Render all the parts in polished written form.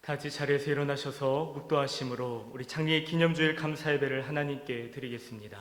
다 같이 자리에서 일어나셔서 묵도하심으로 우리 장례의 기념주일 감사 예배를 하나님께 드리겠습니다.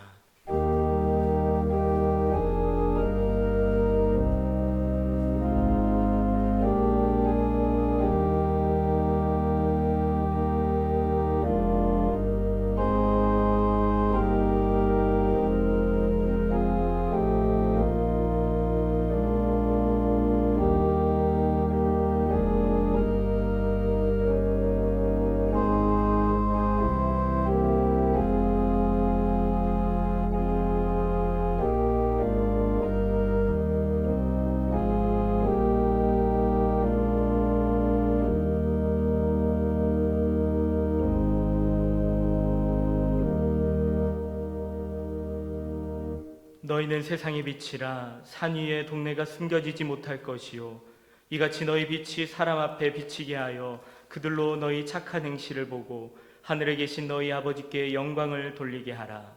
너희는 세상의 빛이라. 산 위에 동네가 숨겨지지 못할 것이요 이같이 너희 빛이 사람 앞에 비치게 하여 그들로 너희 착한 행실을 보고 하늘에 계신 너희 아버지께 영광을 돌리게 하라.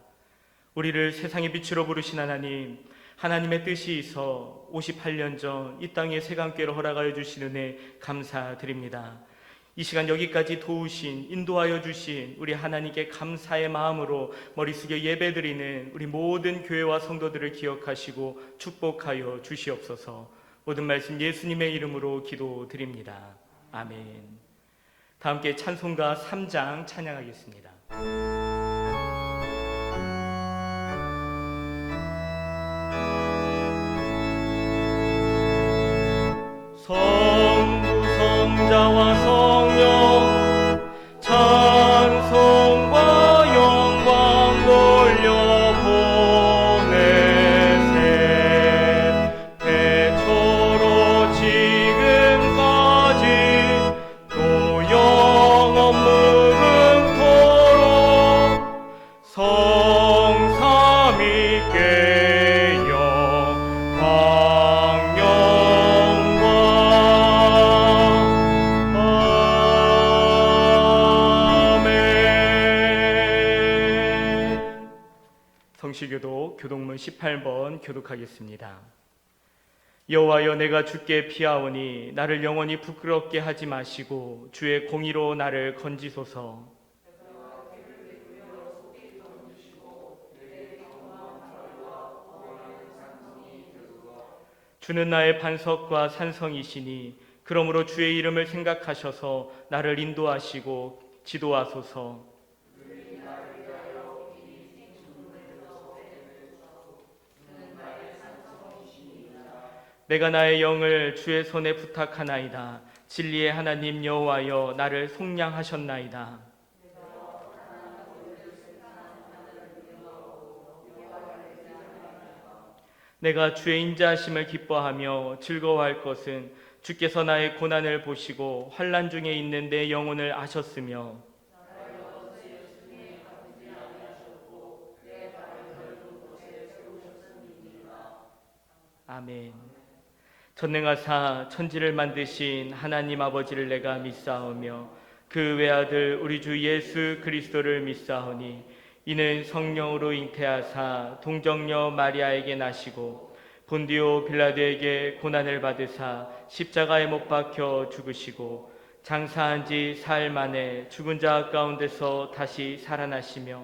우리를 세상의 빛으로 부르신 하나님, 하나님의 뜻이 있어 58년 전 이 땅에 세간께로 허락하여 주신 은혜 감사드립니다. 이 시간 여기까지 도우신, 인도하여 주신 우리 하나님께 감사의 마음으로 머리 숙여 예배드리는 우리 모든 교회와 성도들을 기억하시고 축복하여 주시옵소서. 모든 말씀 예수님의 이름으로 기도드립니다. 아멘. 다 함께 찬송가 3장 찬양하겠습니다. 성부 성자와 성령 찬송과 영광 돌려보내세. 태초로 지금까지 또 영원 무궁토록 성삼위께 영광 성시교독 교독문 18번 교독하겠습니다. 여호와여, 내가 주께 피하오니 나를 영원히 부끄럽게 하지 마시고 주의 공의로 나를 건지소서. 주는 나의 반석과 산성이시니 그러므로 주의 이름을 생각하셔서 나를 인도하시고 지도하소서. 내가 나의 영을 주의 손에 부탁하나이다. 진리의 하나님 여호와여, 나를 속량하셨나이다. 내가 주의 인자하심을 기뻐하며 즐거워할 것은 주께서 나의 고난을 보시고 환난 중에 있는 내 영혼을 아셨으며 아멘. 전능하사 천지를 만드신 하나님 아버지를 내가 믿사오며 그 외아들 우리 주 예수 그리스도를 믿사오니 이는 성령으로 잉태하사 동정녀 마리아에게 나시고 본디오 빌라도에게 고난을 받으사 십자가에 못 박혀 죽으시고 장사한 지 사흘 만에 죽은 자 가운데서 다시 살아나시며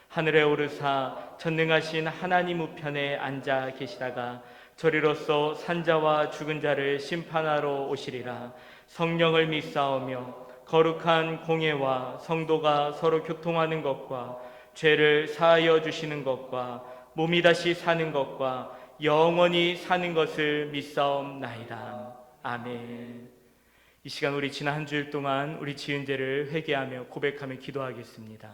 하늘에 오르사 전능하신 하나님 우편에 앉아 계시다가 저리로서 산자와 죽은 자를 심판하러 오시리라. 성령을 믿사오며 거룩한 공예와 성도가 서로 교통하는 것과 죄를 사하여 주시는 것과 몸이 다시 사는 것과 영원히 사는 것을 믿사옵나이다. 아멘. 이 시간 우리 지난 한 주일 동안 우리 지은 죄를 회개하며 고백하며 기도하겠습니다.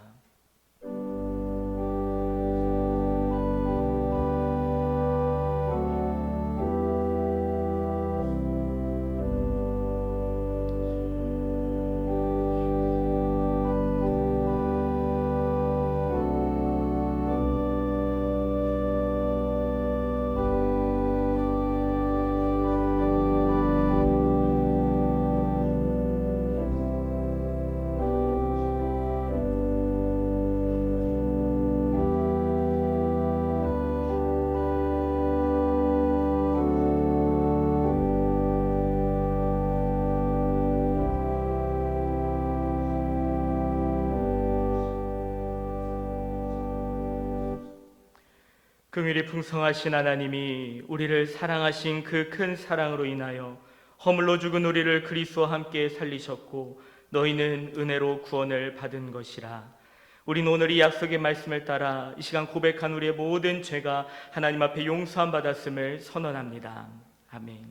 긍휼이 풍성하신 하나님이 우리를 사랑하신 그 큰 사랑으로 인하여 허물로 죽은 우리를 그리스도와 함께 살리셨고 너희는 은혜로 구원을 받은 것이라. 우리는 오늘 이 약속의 말씀을 따라 이 시간 고백한 우리의 모든 죄가 하나님 앞에 용서함 받았음을 선언합니다. 아멘.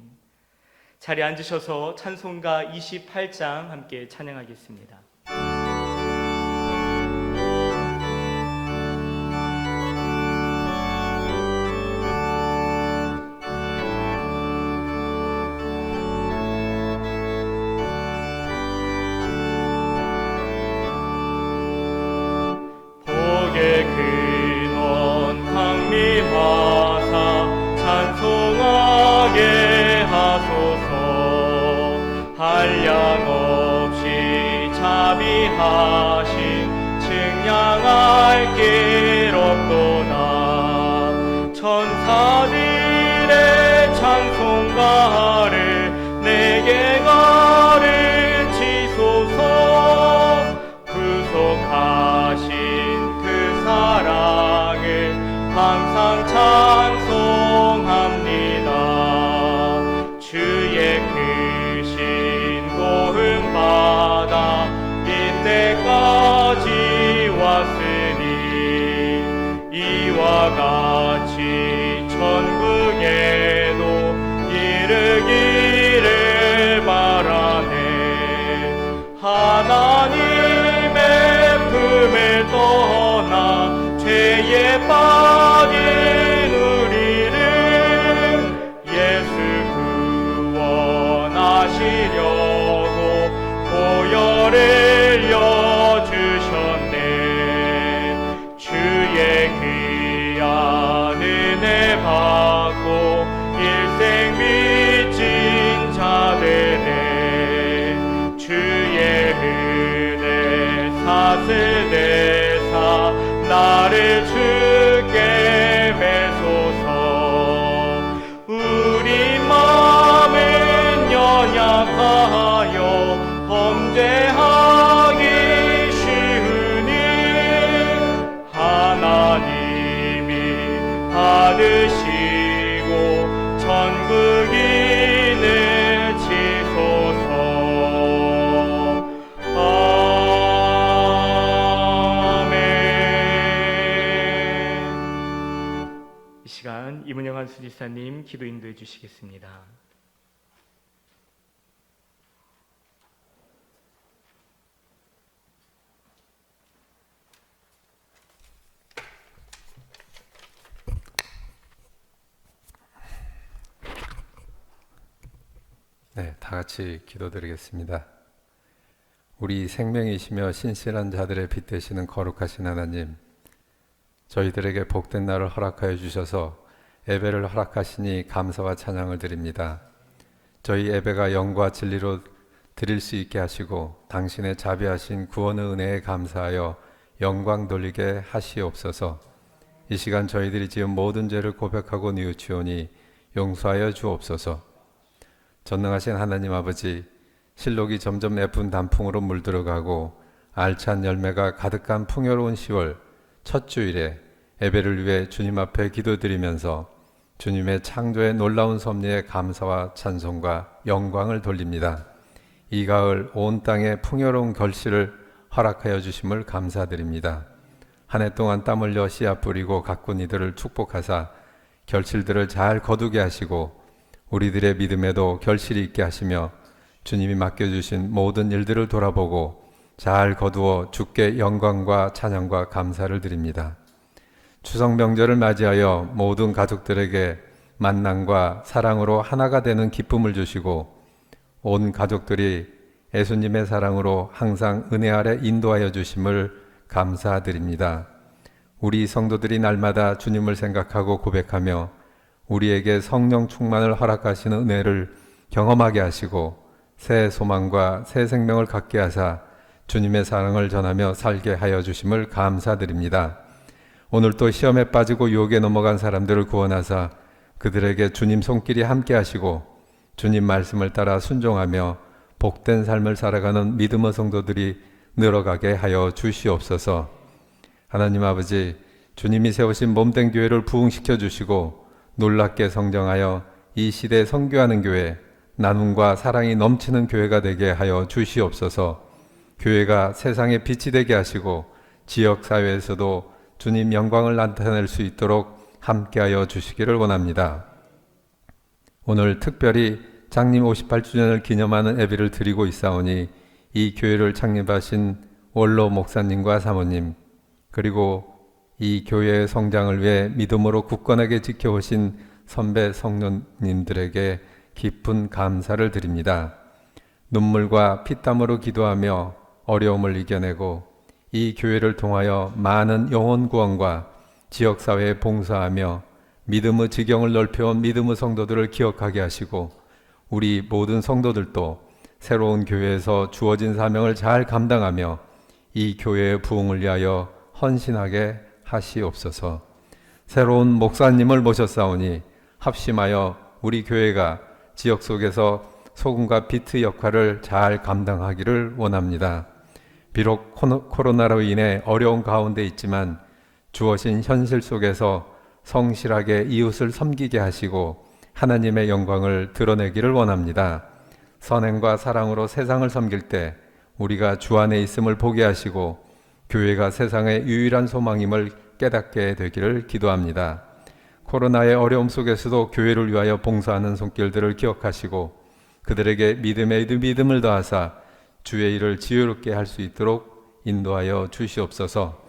자리에 앉으셔서 찬송가 28장 함께 찬양하겠습니다. 근원 강림하사 찬송하게 하소서. 한량 없이 자비하심 측량할 길 없도다. 천사들의 찬송가를 내게 가르치소서. 구속하신 사랑을 항상 찬송합니다. 주의 크신 고음 받아 이때까지 왔으니 이와 같이 천국에도 이르기를 바라네. 하나님의 품을 떠나 죄에 빠진 우리를 예수 구원하시려고 보혈을 흘려주셨네. 주의 귀한 은혜 받고 일생 믿진 자들의 주의 은혜 사슬대사 나를 주께 매소서. 우리 마음은 연약하여 범죄하기 쉬우니 하나님이 받으시고 천국인을 치소서. 이문영 한수지사님 기도 인도해 주시겠습니다. 네, 다 같이 기도드리겠습니다. 우리 생명이시며 신실한 자들의 빛 되시는 거룩하신 하나님, 저희들에게 복된 날을 허락하여 주셔서 예배를 허락하시니 감사와 찬양을 드립니다. 저희 예배가 영과 진리로 드릴 수 있게 하시고 당신의 자비하신 구원의 은혜에 감사하여 영광 돌리게 하시옵소서. 이 시간 저희들이 지은 모든 죄를 고백하고 뉘우치오니 용서하여 주옵소서. 전능하신 하나님 아버지, 실록이 점점 예쁜 단풍으로 물들어가고 알찬 열매가 가득한 풍요로운 10월 첫 주일에 예배를 위해 주님 앞에 기도드리면서 주님의 창조의 놀라운 섭리에 감사와 찬송과 영광을 돌립니다. 이 가을 온 땅에 풍요로운 결실을 허락하여 주심을 감사드립니다. 한 해 동안 땀 흘려 씨앗 뿌리고 가꾼 이들을 축복하사 결실들을 잘 거두게 하시고 우리들의 믿음에도 결실이 있게 하시며 주님이 맡겨주신 모든 일들을 돌아보고 잘 거두어 주께 영광과 찬양과 감사를 드립니다. 추석 명절을 맞이하여 모든 가족들에게 만남과 사랑으로 하나가 되는 기쁨을 주시고 온 가족들이 예수님의 사랑으로 항상 은혜 아래 인도하여 주심을 감사드립니다. 우리 성도들이 날마다 주님을 생각하고 고백하며 우리에게 성령 충만을 허락하시는 은혜를 경험하게 하시고 새 소망과 새 생명을 갖게 하사 주님의 사랑을 전하며 살게 하여 주심을 감사드립니다. 오늘 또 시험에 빠지고 유혹에 넘어간 사람들을 구원하사 그들에게 주님 손길이 함께 하시고 주님 말씀을 따라 순종하며 복된 삶을 살아가는 믿음의 성도들이 늘어가게 하여 주시옵소서. 하나님 아버지, 주님이 세우신 몸된 교회를 부흥시켜 주시고 놀랍게 성장하여 이 시대에 선교하는 교회, 나눔과 사랑이 넘치는 교회가 되게 하여 주시옵소서. 교회가 세상에 빛이 되게 하시고 지역 사회에서도 주님 영광을 나타낼 수 있도록 함께하여 주시기를 원합니다. 오늘 특별히 장님 58주년을 기념하는 예배를 드리고 있사오니 이 교회를 창립하신 원로 목사님과 사모님, 그리고 이 교회의 성장을 위해 믿음으로 굳건하게 지켜오신 선배 성도님들에게 깊은 감사를 드립니다. 눈물과 피땀으로 기도하며 어려움을 이겨내고 이 교회를 통하여 많은 영혼 구원과 지역사회에 봉사하며 믿음의 지경을 넓혀온 믿음의 성도들을 기억하게 하시고 우리 모든 성도들도 새로운 교회에서 주어진 사명을 잘 감당하며 이 교회의 부흥을 위하여 헌신하게 하시옵소서. 새로운 목사님을 모셨사오니 합심하여 우리 교회가 지역 속에서 소금과 빛의 역할을 잘 감당하기를 원합니다. 비록 코로나로 인해 어려운 가운데 있지만 주어진 현실 속에서 성실하게 이웃을 섬기게 하시고 하나님의 영광을 드러내기를 원합니다. 선행과 사랑으로 세상을 섬길 때 우리가 주 안에 있음을 보게 하시고 교회가 세상의 유일한 소망임을 깨닫게 되기를 기도합니다. 코로나의 어려움 속에서도 교회를 위하여 봉사하는 손길들을 기억하시고 그들에게 믿음에 믿음을 더하사 주의 일을 지혜롭게 할 수 있도록 인도하여 주시옵소서.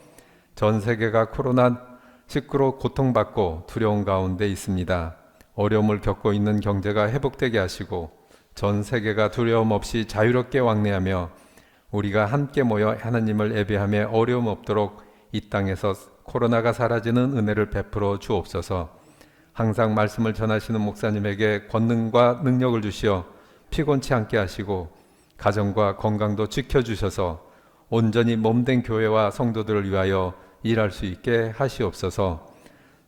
전 세계가 코로나19로 고통받고 두려운 가운데 있습니다. 어려움을 겪고 있는 경제가 회복되게 하시고 전 세계가 두려움 없이 자유롭게 왕래하며 우리가 함께 모여 하나님을 예배하며 어려움 없도록 이 땅에서 코로나가 사라지는 은혜를 베풀어 주옵소서. 항상 말씀을 전하시는 목사님에게 권능과 능력을 주시어 피곤치 않게 하시고 가정과 건강도 지켜주셔서 온전히 몸된 교회와 성도들을 위하여 일할 수 있게 하시옵소서.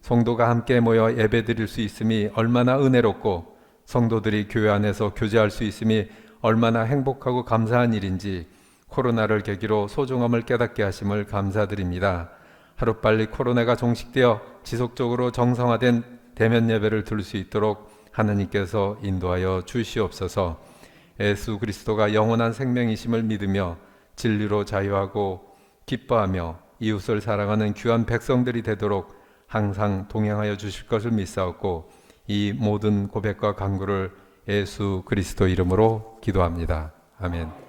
성도가 함께 모여 예배드릴 수 있음이 얼마나 은혜롭고 성도들이 교회 안에서 교제할 수 있음이 얼마나 행복하고 감사한 일인지 코로나를 계기로 소중함을 깨닫게 하심을 감사드립니다. 하루빨리 코로나가 종식되어 지속적으로 정상화된 대면 예배를 드릴 수 있도록 하나님께서 인도하여 주시옵소서. 예수 그리스도가 영원한 생명이심을 믿으며 진리로 자유하고 기뻐하며 이웃을 사랑하는 귀한 백성들이 되도록 항상 동행하여 주실 것을 믿사옵고 이 모든 고백과 간구를 예수 그리스도 이름으로 기도합니다. 아멘.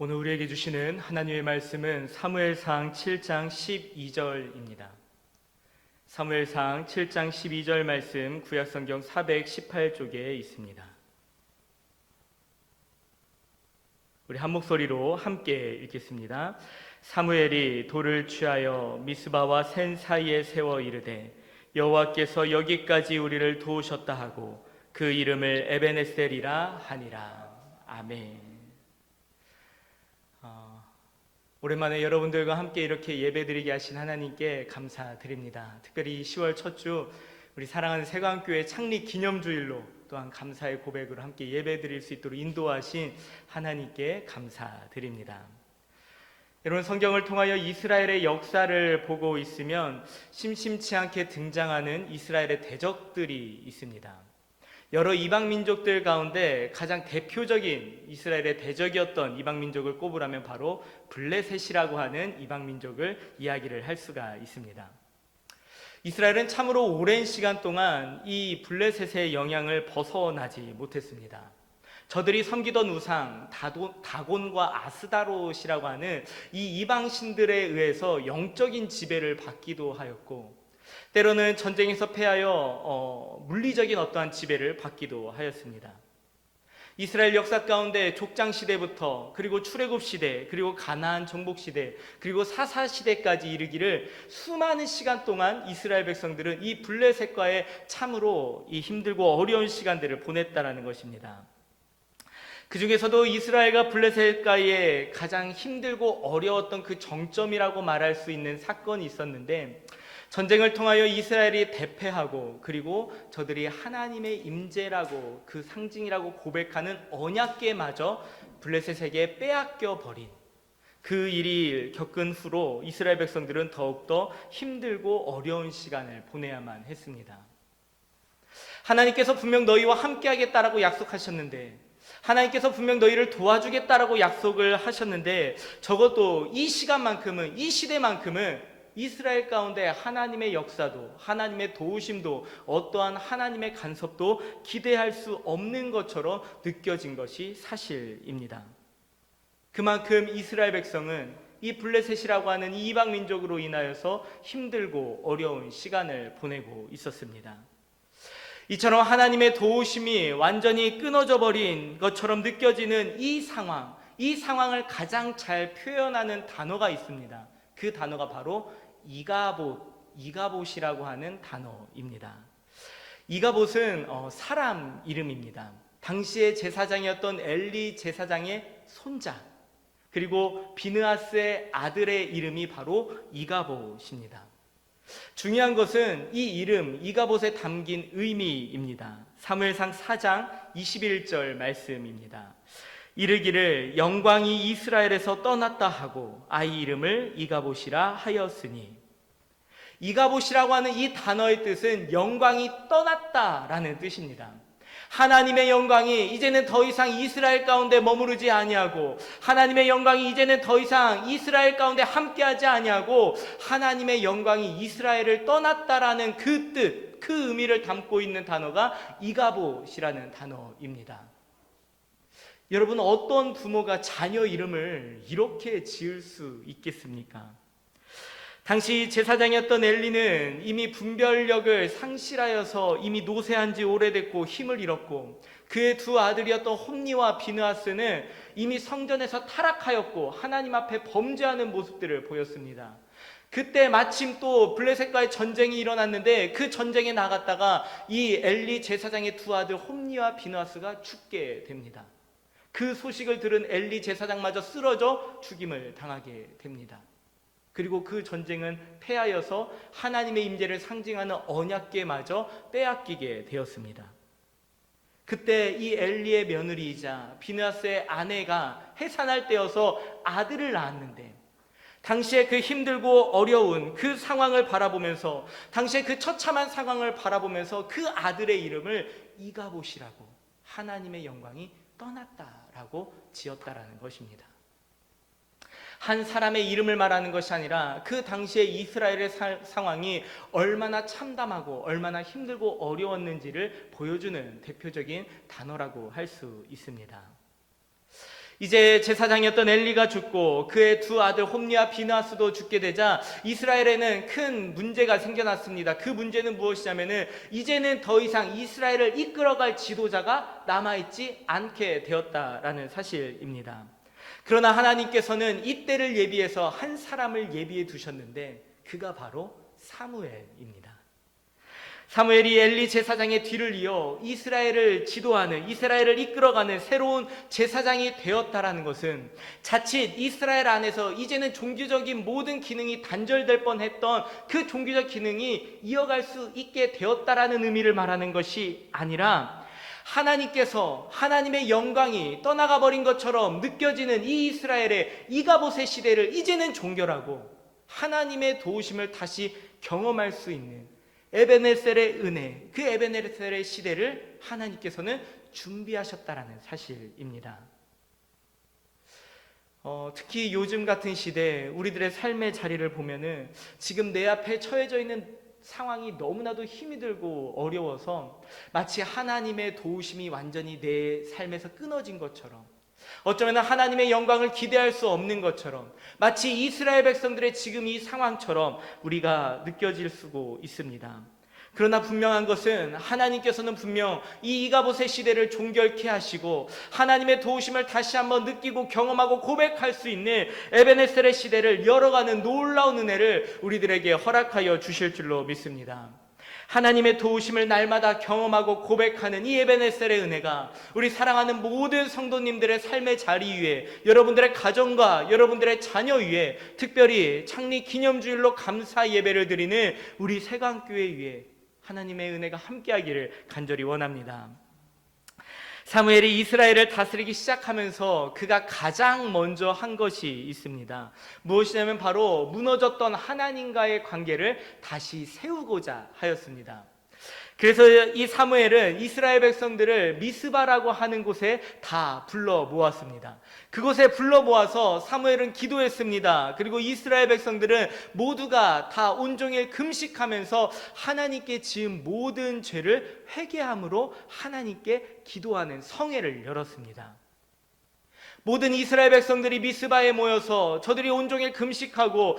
오늘 우리에게 주시는 하나님의 말씀은 사무엘상 7장 12절입니다. 사무엘상 7장 12절 말씀 구약성경 418쪽에 있습니다. 우리 한 목소리로 함께 읽겠습니다. 사무엘이 돌을 취하여 미스바와 센 사이에 세워 이르되 여호와께서 여기까지 우리를 도우셨다 하고 그 이름을 에베네셀이라 하니라. 아멘. 오랜만에 여러분들과 함께 이렇게 예배드리게 하신 하나님께 감사드립니다. 특별히 10월 첫 주 우리 사랑하는 세광교회 창립 기념주일로 또한 감사의 고백으로 함께 예배드릴 수 있도록 인도하신 하나님께 감사드립니다. 여러분, 성경을 통하여 이스라엘의 역사를 보고 있으면 심심치 않게 등장하는 이스라엘의 대적들이 있습니다. 여러 이방 민족들 가운데 가장 대표적인 이스라엘의 대적이었던 이방 민족을 꼽으라면 바로 블레셋이라고 하는 이방 민족을 이야기를 할 수가 있습니다. 이스라엘은 참으로 오랜 시간 동안 이 블레셋의 영향을 벗어나지 못했습니다. 저들이 섬기던 우상 다곤과 아스다롯이라고 하는 이 이방 신들에 의해서 영적인 지배를 받기도 하였고 때로는 전쟁에서 패하여 물리적인 어떠한 지배를 받기도 하였습니다. 이스라엘 역사 가운데 족장 시대부터 그리고 출애굽 시대, 그리고 가나안 정복 시대, 그리고 사사 시대까지 이르기를 수많은 시간 동안 이스라엘 백성들은 이 블레셋과의 참으로 이 힘들고 어려운 시간들을 보냈다라는 것입니다. 그 중에서도 이스라엘과 블레셋과의 가장 힘들고 어려웠던 그 정점이라고 말할 수 있는 사건이 있었는데, 전쟁을 통하여 이스라엘이 대패하고 그리고 저들이 하나님의 임재라고 그 상징이라고 고백하는 언약궤마저 블레셋에게 빼앗겨 버린 그 일이 겪은 후로 이스라엘 백성들은 더욱더 힘들고 어려운 시간을 보내야만 했습니다. 하나님께서 분명 너희와 함께 하겠다라고 약속하셨는데, 하나님께서 분명 너희를 도와주겠다라고 약속을 하셨는데, 적어도 이 시간만큼은, 이 시대만큼은 이스라엘 가운데 하나님의 역사도, 하나님의 도우심도, 어떠한 하나님의 간섭도 기대할 수 없는 것처럼 느껴진 것이 사실입니다. 그만큼 이스라엘 백성은 이 블레셋이라고 하는 이방 민족으로 인하여서 힘들고 어려운 시간을 보내고 있었습니다. 이처럼 하나님의 도우심이 완전히 끊어져 버린 것처럼 느껴지는 이 상황을 가장 잘 표현하는 단어가 있습니다. 그 단어가 바로 이가봇이라고 하는 단어입니다. 이가봇은 사람 이름입니다. 당시의 제사장이었던 엘리 제사장의 손자, 그리고 비느하스의 아들의 이름이 바로 이가봇입니다. 중요한 것은 이 이름 이가봇에 담긴 의미입니다. 사무엘상 4장 21절 말씀입니다. 이르기를 영광이 이스라엘에서 떠났다 하고 아이 이름을 이가봇이라 하였으니, 이가봇이라고 하는 이 단어의 뜻은 영광이 떠났다라는 뜻입니다. 하나님의 영광이 이제는 더 이상 이스라엘 가운데 머무르지 아니하고, 하나님의 영광이 이제는 더 이상 이스라엘 가운데 함께하지 아니하고, 하나님의 영광이 이스라엘을 떠났다라는 그 뜻, 그 의미를 담고 있는 단어가 이가봇이라는 단어입니다. 여러분, 어떤 부모가 자녀 이름을 이렇게 지을 수 있겠습니까? 당시 제사장이었던 엘리는 이미 분별력을 상실하여서 이미 노쇠한 지 오래됐고 힘을 잃었고, 그의 두 아들이었던 홈니와 비느하스는 이미 성전에서 타락하였고 하나님 앞에 범죄하는 모습들을 보였습니다. 그때 마침 또 블레셋과의 전쟁이 일어났는데, 그 전쟁에 나갔다가 이 엘리 제사장의 두 아들 홈니와 비느하스가 죽게 됩니다. 그 소식을 들은 엘리 제사장마저 쓰러져 죽임을 당하게 됩니다. 그리고 그 전쟁은 패하여서 하나님의 임재를 상징하는 언약궤마저 빼앗기게 되었습니다. 그때 이 엘리의 며느리이자 비느하스의 아내가 해산할 때여서 아들을 낳았는데, 당시에 그 힘들고 어려운 그 상황을 바라보면서, 당시에 그 처참한 상황을 바라보면서 그 아들의 이름을 이가봇이라고, 하나님의 영광이 떠났다라고 지었다라는 것입니다. 한 사람의 이름을 말하는 것이 아니라 그 당시에 이스라엘의 상황이 얼마나 참담하고 얼마나 힘들고 어려웠는지를 보여주는 대표적인 단어라고 할 수 있습니다. 이제 제사장이었던 엘리가 죽고 그의 두 아들 홈니와 비느하스도 죽게 되자 이스라엘에는 큰 문제가 생겨났습니다. 그 문제는 무엇이냐면은, 이제는 더 이상 이스라엘을 이끌어갈 지도자가 남아있지 않게 되었다라는 사실입니다. 그러나 하나님께서는 이때를 예비해서 한 사람을 예비해 두셨는데, 그가 바로 사무엘입니다. 사무엘이 엘리 제사장의 뒤를 이어 이스라엘을 지도하는, 이스라엘을 이끌어가는 새로운 제사장이 되었다라는 것은 자칫 이스라엘 안에서 이제는 종교적인 모든 기능이 단절될 뻔했던 그 종교적 기능이 이어갈 수 있게 되었다라는 의미를 말하는 것이 아니라, 하나님께서 하나님의 영광이 떠나가 버린 것처럼 느껴지는 이 이스라엘의 이가봇의 시대를 이제는 종결하고 하나님의 도우심을 다시 경험할 수 있는 에베네셀의 은혜, 그 에베네셀의 시대를 하나님께서는 준비하셨다라는 사실입니다. 특히 요즘 같은 시대 우리들의 삶의 자리를 보면은 지금 내 앞에 처해져 있는 상황이 너무나도 힘이 들고 어려워서 마치 하나님의 도우심이 완전히 내 삶에서 끊어진 것처럼, 어쩌면 하나님의 영광을 기대할 수 없는 것처럼, 마치 이스라엘 백성들의 지금 이 상황처럼 우리가 느껴질 수도 있습니다. 그러나 분명한 것은 하나님께서는 분명 이 이가봇의 시대를 종결케 하시고 하나님의 도우심을 다시 한번 느끼고 경험하고 고백할 수 있는 에베네셀의 시대를 열어가는 놀라운 은혜를 우리들에게 허락하여 주실 줄로 믿습니다. 하나님의 도우심을 날마다 경험하고 고백하는 이 에베네셀의 은혜가 우리 사랑하는 모든 성도님들의 삶의 자리 위에, 여러분들의 가정과 여러분들의 자녀 위에, 특별히 창립 기념주일로 감사 예배를 드리는 우리 세강교회 위에 하나님의 은혜가 함께하기를 간절히 원합니다. 사무엘이 이스라엘을 다스리기 시작하면서 그가 가장 먼저 한 것이 있습니다. 무엇이냐면 바로 무너졌던 하나님과의 관계를 다시 세우고자 하였습니다. 그래서 이 사무엘은 이스라엘 백성들을 미스바라고 하는 곳에 다 불러 모았습니다. 그곳에 불러 모아서 사무엘은 기도했습니다. 그리고 이스라엘 백성들은 모두가 다 온종일 금식하면서 하나님께 지은 모든 죄를 회개함으로 하나님께 기도하는 성회를 열었습니다. 모든 이스라엘 백성들이 미스바에 모여서 저들이 온종일 금식하고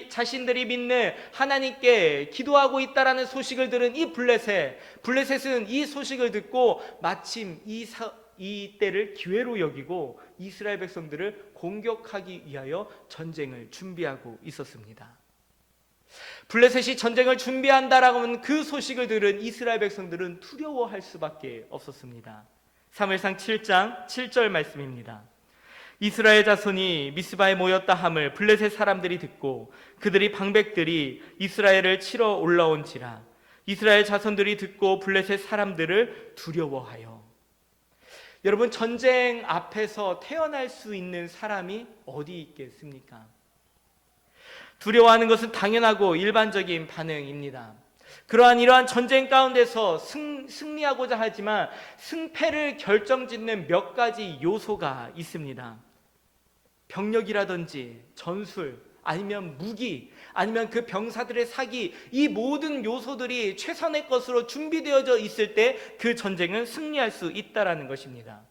자신들이 믿는 하나님께 기도하고 있다라는 소식을 들은 이 블레셋은 이 소식을 듣고 마침 이 때를 기회로 여기고 이스라엘 백성들을 공격하기 위하여 전쟁을 준비하고 있었습니다. 블레셋이 전쟁을 준비한다라고 하는 그 소식을 들은 이스라엘 백성들은 두려워할 수밖에 없었습니다. 사무엘상 7장 7절 말씀입니다. 이스라엘 자손이 미스바에 모였다 함을 블레셋 사람들이 듣고 그들이 방백들이 이스라엘을 치러 올라온지라. 이스라엘 자손들이 듣고 블레셋 사람들을 두려워하여. 여러분, 전쟁 앞에서 태어날 수 있는 사람이 어디 있겠습니까? 두려워하는 것은 당연하고 일반적인 반응입니다. 이러한 전쟁 가운데서 승리하고자 하지만 승패를 결정짓는 몇 가지 요소가 있습니다. 병력이라든지 전술, 아니면 무기, 아니면 그 병사들의 사기, 이 모든 요소들이 최선의 것으로 준비되어져 있을 때 그 전쟁은 승리할 수 있다는 것입니다.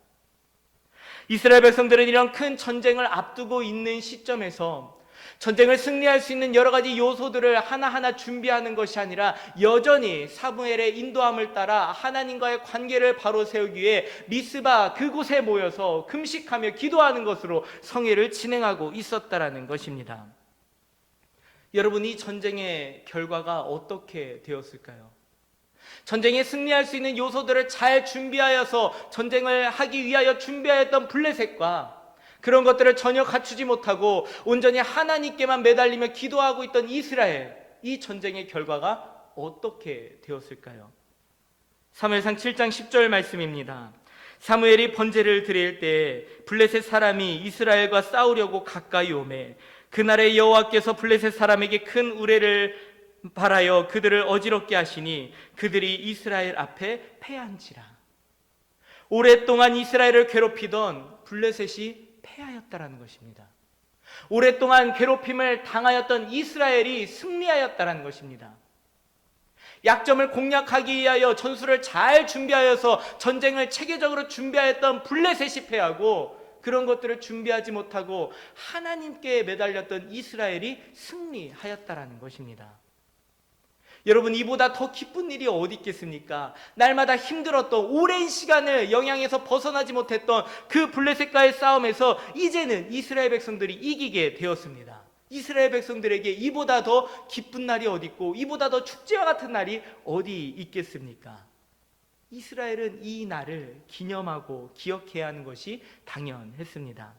이스라엘 백성들은 이런 큰 전쟁을 앞두고 있는 시점에서 전쟁을 승리할 수 있는 여러 가지 요소들을 하나하나 준비하는 것이 아니라 여전히 사무엘의 인도함을 따라 하나님과의 관계를 바로 세우기 위해 미스바 그곳에 모여서 금식하며 기도하는 것으로 성회를 진행하고 있었다라는 것입니다. 여러분, 이 전쟁의 결과가 어떻게 되었을까요? 전쟁에 승리할 수 있는 요소들을 잘 준비하여서 전쟁을 하기 위하여 준비하였던 블레셋과 그런 것들을 전혀 갖추지 못하고 온전히 하나님께만 매달리며 기도하고 있던 이스라엘, 이 전쟁의 결과가 어떻게 되었을까요? 사무엘상 7장 10절 말씀입니다. 사무엘이 번제를 드릴 때 블레셋 사람이 이스라엘과 싸우려고 가까이 오매 그날에 여호와께서 블레셋 사람에게 큰 우레를 바라여 그들을 어지럽게 하시니 그들이 이스라엘 앞에 패한지라. 오랫동안 이스라엘을 괴롭히던 블레셋이 패하였다라는 것입니다. 오랫동안 괴롭힘을 당하였던 이스라엘이 승리하였다라는 것입니다. 약점을 공략하기 위하여 전술을 잘 준비하여서 전쟁을 체계적으로 준비하였던 블레셋이 패하고 그런 것들을 준비하지 못하고 하나님께 매달렸던 이스라엘이 승리하였다라는 것입니다. 여러분, 이보다 더 기쁜 일이 어디 있겠습니까? 날마다 힘들었던 오랜 시간을 영향에서 벗어나지 못했던 그 블레셋과의 싸움에서 이제는 이스라엘 백성들이 이기게 되었습니다. 이스라엘 백성들에게 이보다 더 기쁜 날이 어디 있고 이보다 더 축제와 같은 날이 어디 있겠습니까? 이스라엘은 이 날을 기념하고 기억해야 하는 것이 당연했습니다.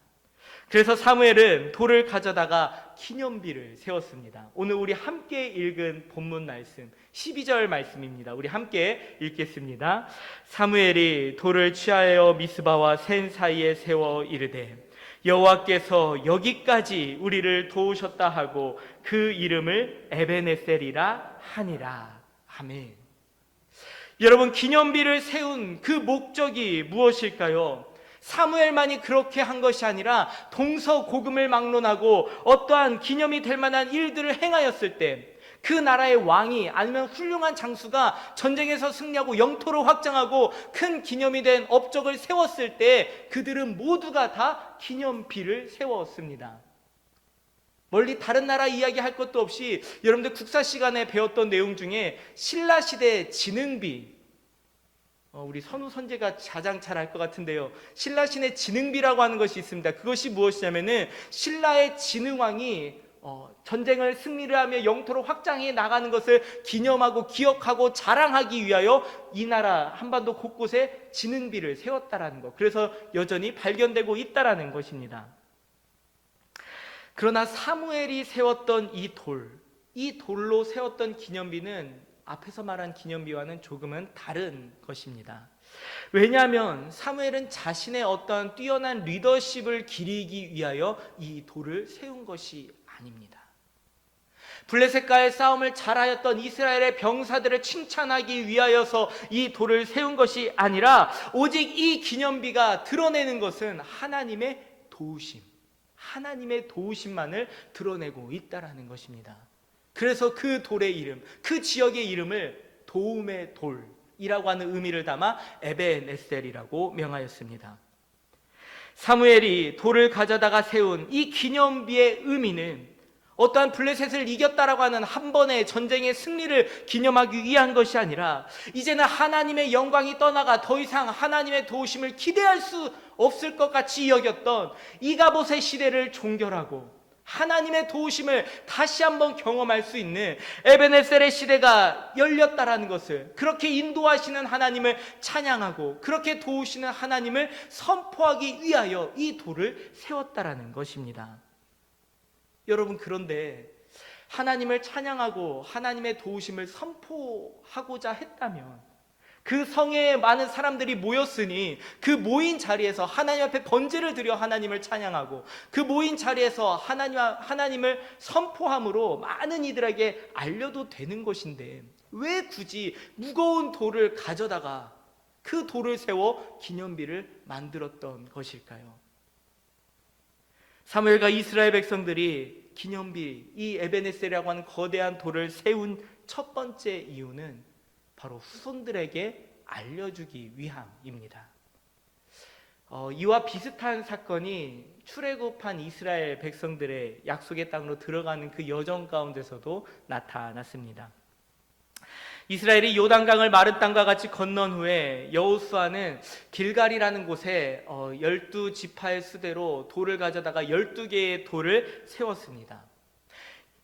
그래서 사무엘은 돌을 가져다가 기념비를 세웠습니다. 오늘 우리 함께 읽은 본문 말씀 12절 말씀입니다. 우리 함께 읽겠습니다. 사무엘이 돌을 취하여 미스바와 센 사이에 세워 이르되 여호와께서 여기까지 우리를 도우셨다 하고 그 이름을 에베네셀이라 하니라. 아멘. 여러분, 기념비를 세운 그 목적이 무엇일까요? 사무엘만이 그렇게 한 것이 아니라 동서고금을 막론하고 어떠한 기념이 될 만한 일들을 행하였을 때 그 나라의 왕이 아니면 훌륭한 장수가 전쟁에서 승리하고 영토를 확장하고 큰 기념이 된 업적을 세웠을 때 그들은 모두가 다 기념비를 세웠습니다. 멀리 다른 나라 이야기할 것도 없이 여러분들 국사 시간에 배웠던 내용 중에 신라시대 진흥비, 우리 선우 선제가 가장 잘 알 것 같은데요, 신라시대 진흥비라고 하는 것이 있습니다. 그것이 무엇이냐면은 신라의 진흥왕이 전쟁을 승리를 하며 영토를 확장해 나가는 것을 기념하고 기억하고 자랑하기 위하여 이 나라 한반도 곳곳에 진흥비를 세웠다라는 것, 그래서 여전히 발견되고 있다라는 것입니다. 그러나 사무엘이 세웠던 이 돌로 세웠던 기념비는 앞에서 말한 기념비와는 조금은 다른 것입니다. 왜냐하면 사무엘은 자신의 어떤 뛰어난 리더십을 기리기 위하여 이 돌을 세운 것이 아닙니다. 블레셋과의 싸움을 잘하였던 이스라엘의 병사들을 칭찬하기 위하여서 이 돌을 세운 것이 아니라 오직 이 기념비가 드러내는 것은 하나님의 도우심, 하나님의 도우심만을 드러내고 있다라는 것입니다. 그래서 그 돌의 이름, 그 지역의 이름을 도움의 돌이라고 하는 의미를 담아 에벤에셀이라고 명하였습니다. 사무엘이 돌을 가져다가 세운 이 기념비의 의미는 어떠한 블레셋을 이겼다라고 하는 한 번의 전쟁의 승리를 기념하기 위한 것이 아니라 이제는 하나님의 영광이 떠나가 더 이상 하나님의 도우심을 기대할 수 없을 것 같이 여겼던 이가봇의 시대를 종결하고 하나님의 도우심을 다시 한번 경험할 수 있는 에벤에셀의 시대가 열렸다라는 것을, 그렇게 인도하시는 하나님을 찬양하고 그렇게 도우시는 하나님을 선포하기 위하여 이 돌을 세웠다라는 것입니다. 여러분, 그런데 하나님을 찬양하고 하나님의 도우심을 선포하고자 했다면 그 성에 많은 사람들이 모였으니 그 모인 자리에서 하나님 앞에 번제를 드려 하나님을 찬양하고 그 모인 자리에서 하나님을 선포함으로 많은 이들에게 알려도 되는 것인데 왜 굳이 무거운 돌을 가져다가 그 돌을 세워 기념비를 만들었던 것일까요? 사무엘과 이스라엘 백성들이 기념비, 이 에벤에셀이라고 하는 거대한 돌을 세운 첫 번째 이유는 바로 후손들에게 알려주기 위함입니다. 이와 비슷한 사건이 출애굽한 이스라엘 백성들의 약속의 땅으로 들어가는 그 여정 가운데서도 나타났습니다. 이스라엘이 요단강을 마른 땅과 같이 건넌 후에 여호수아는 길갈이라는 곳에 12지파의 수대로 돌을 가져다가 12개의 돌을 세웠습니다.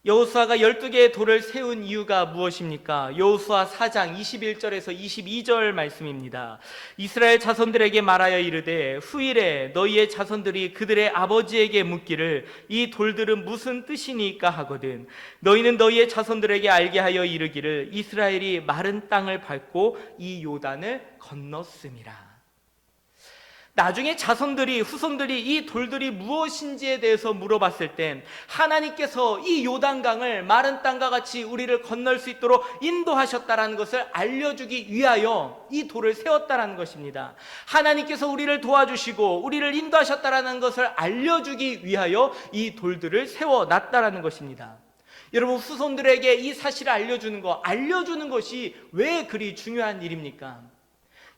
여호수아가 12개의 돌을 세운 이유가 무엇입니까? 여호수아 4장 21절에서 22절 말씀입니다. 이스라엘 자손들에게 말하여 이르되 후일에 너희의 자손들이 그들의 아버지에게 묻기를 이 돌들은 무슨 뜻이니까 하거든 너희는 너희의 자손들에게 알게 하여 이르기를 이스라엘이 마른 땅을 밟고 이 요단을 건넜음이라. 나중에 후손들이 이 돌들이 무엇인지에 대해서 물어봤을 땐 하나님께서 이 요단강을 마른 땅과 같이 우리를 건널 수 있도록 인도하셨다라는 것을 알려주기 위하여 이 돌을 세웠다라는 것입니다. 하나님께서 우리를 도와주시고 우리를 인도하셨다라는 것을 알려주기 위하여 이 돌들을 세워놨다라는 것입니다. 여러분, 후손들에게 이 사실을 알려주는 것이 왜 그리 중요한 일입니까?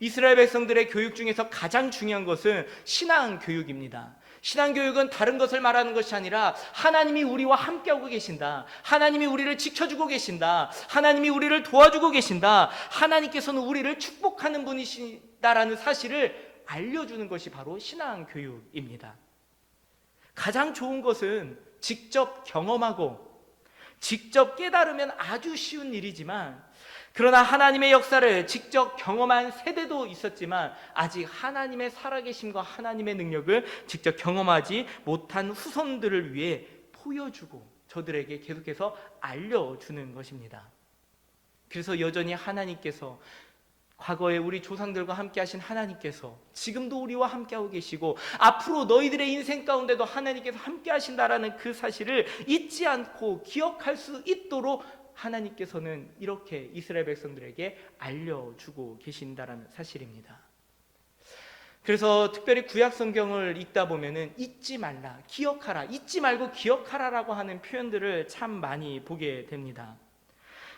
이스라엘 백성들의 교육 중에서 가장 중요한 것은 신앙교육입니다. 신앙교육은 다른 것을 말하는 것이 아니라 하나님이 우리와 함께하고 계신다, 하나님이 우리를 지켜주고 계신다, 하나님이 우리를 도와주고 계신다, 하나님께서는 우리를 축복하는 분이시다라는 사실을 알려주는 것이 바로 신앙교육입니다. 가장 좋은 것은 직접 경험하고 직접 깨달으면 아주 쉬운 일이지만, 그러나 하나님의 역사를 직접 경험한 세대도 있었지만 아직 하나님의 살아계심과 하나님의 능력을 직접 경험하지 못한 후손들을 위해 보여주고 저들에게 계속해서 알려주는 것입니다. 그래서 여전히 하나님께서, 과거에 우리 조상들과 함께 하신 하나님께서 지금도 우리와 함께하고 계시고 앞으로 너희들의 인생 가운데도 하나님께서 함께 하신다라는 그 사실을 잊지 않고 기억할 수 있도록 하나님께서는 이렇게 이스라엘 백성들에게 알려주고 계신다라는 사실입니다. 그래서 특별히 구약 성경을 읽다 보면은 잊지 말라, 기억하라, 잊지 말고 기억하라라고 하는 표현들을 참 많이 보게 됩니다.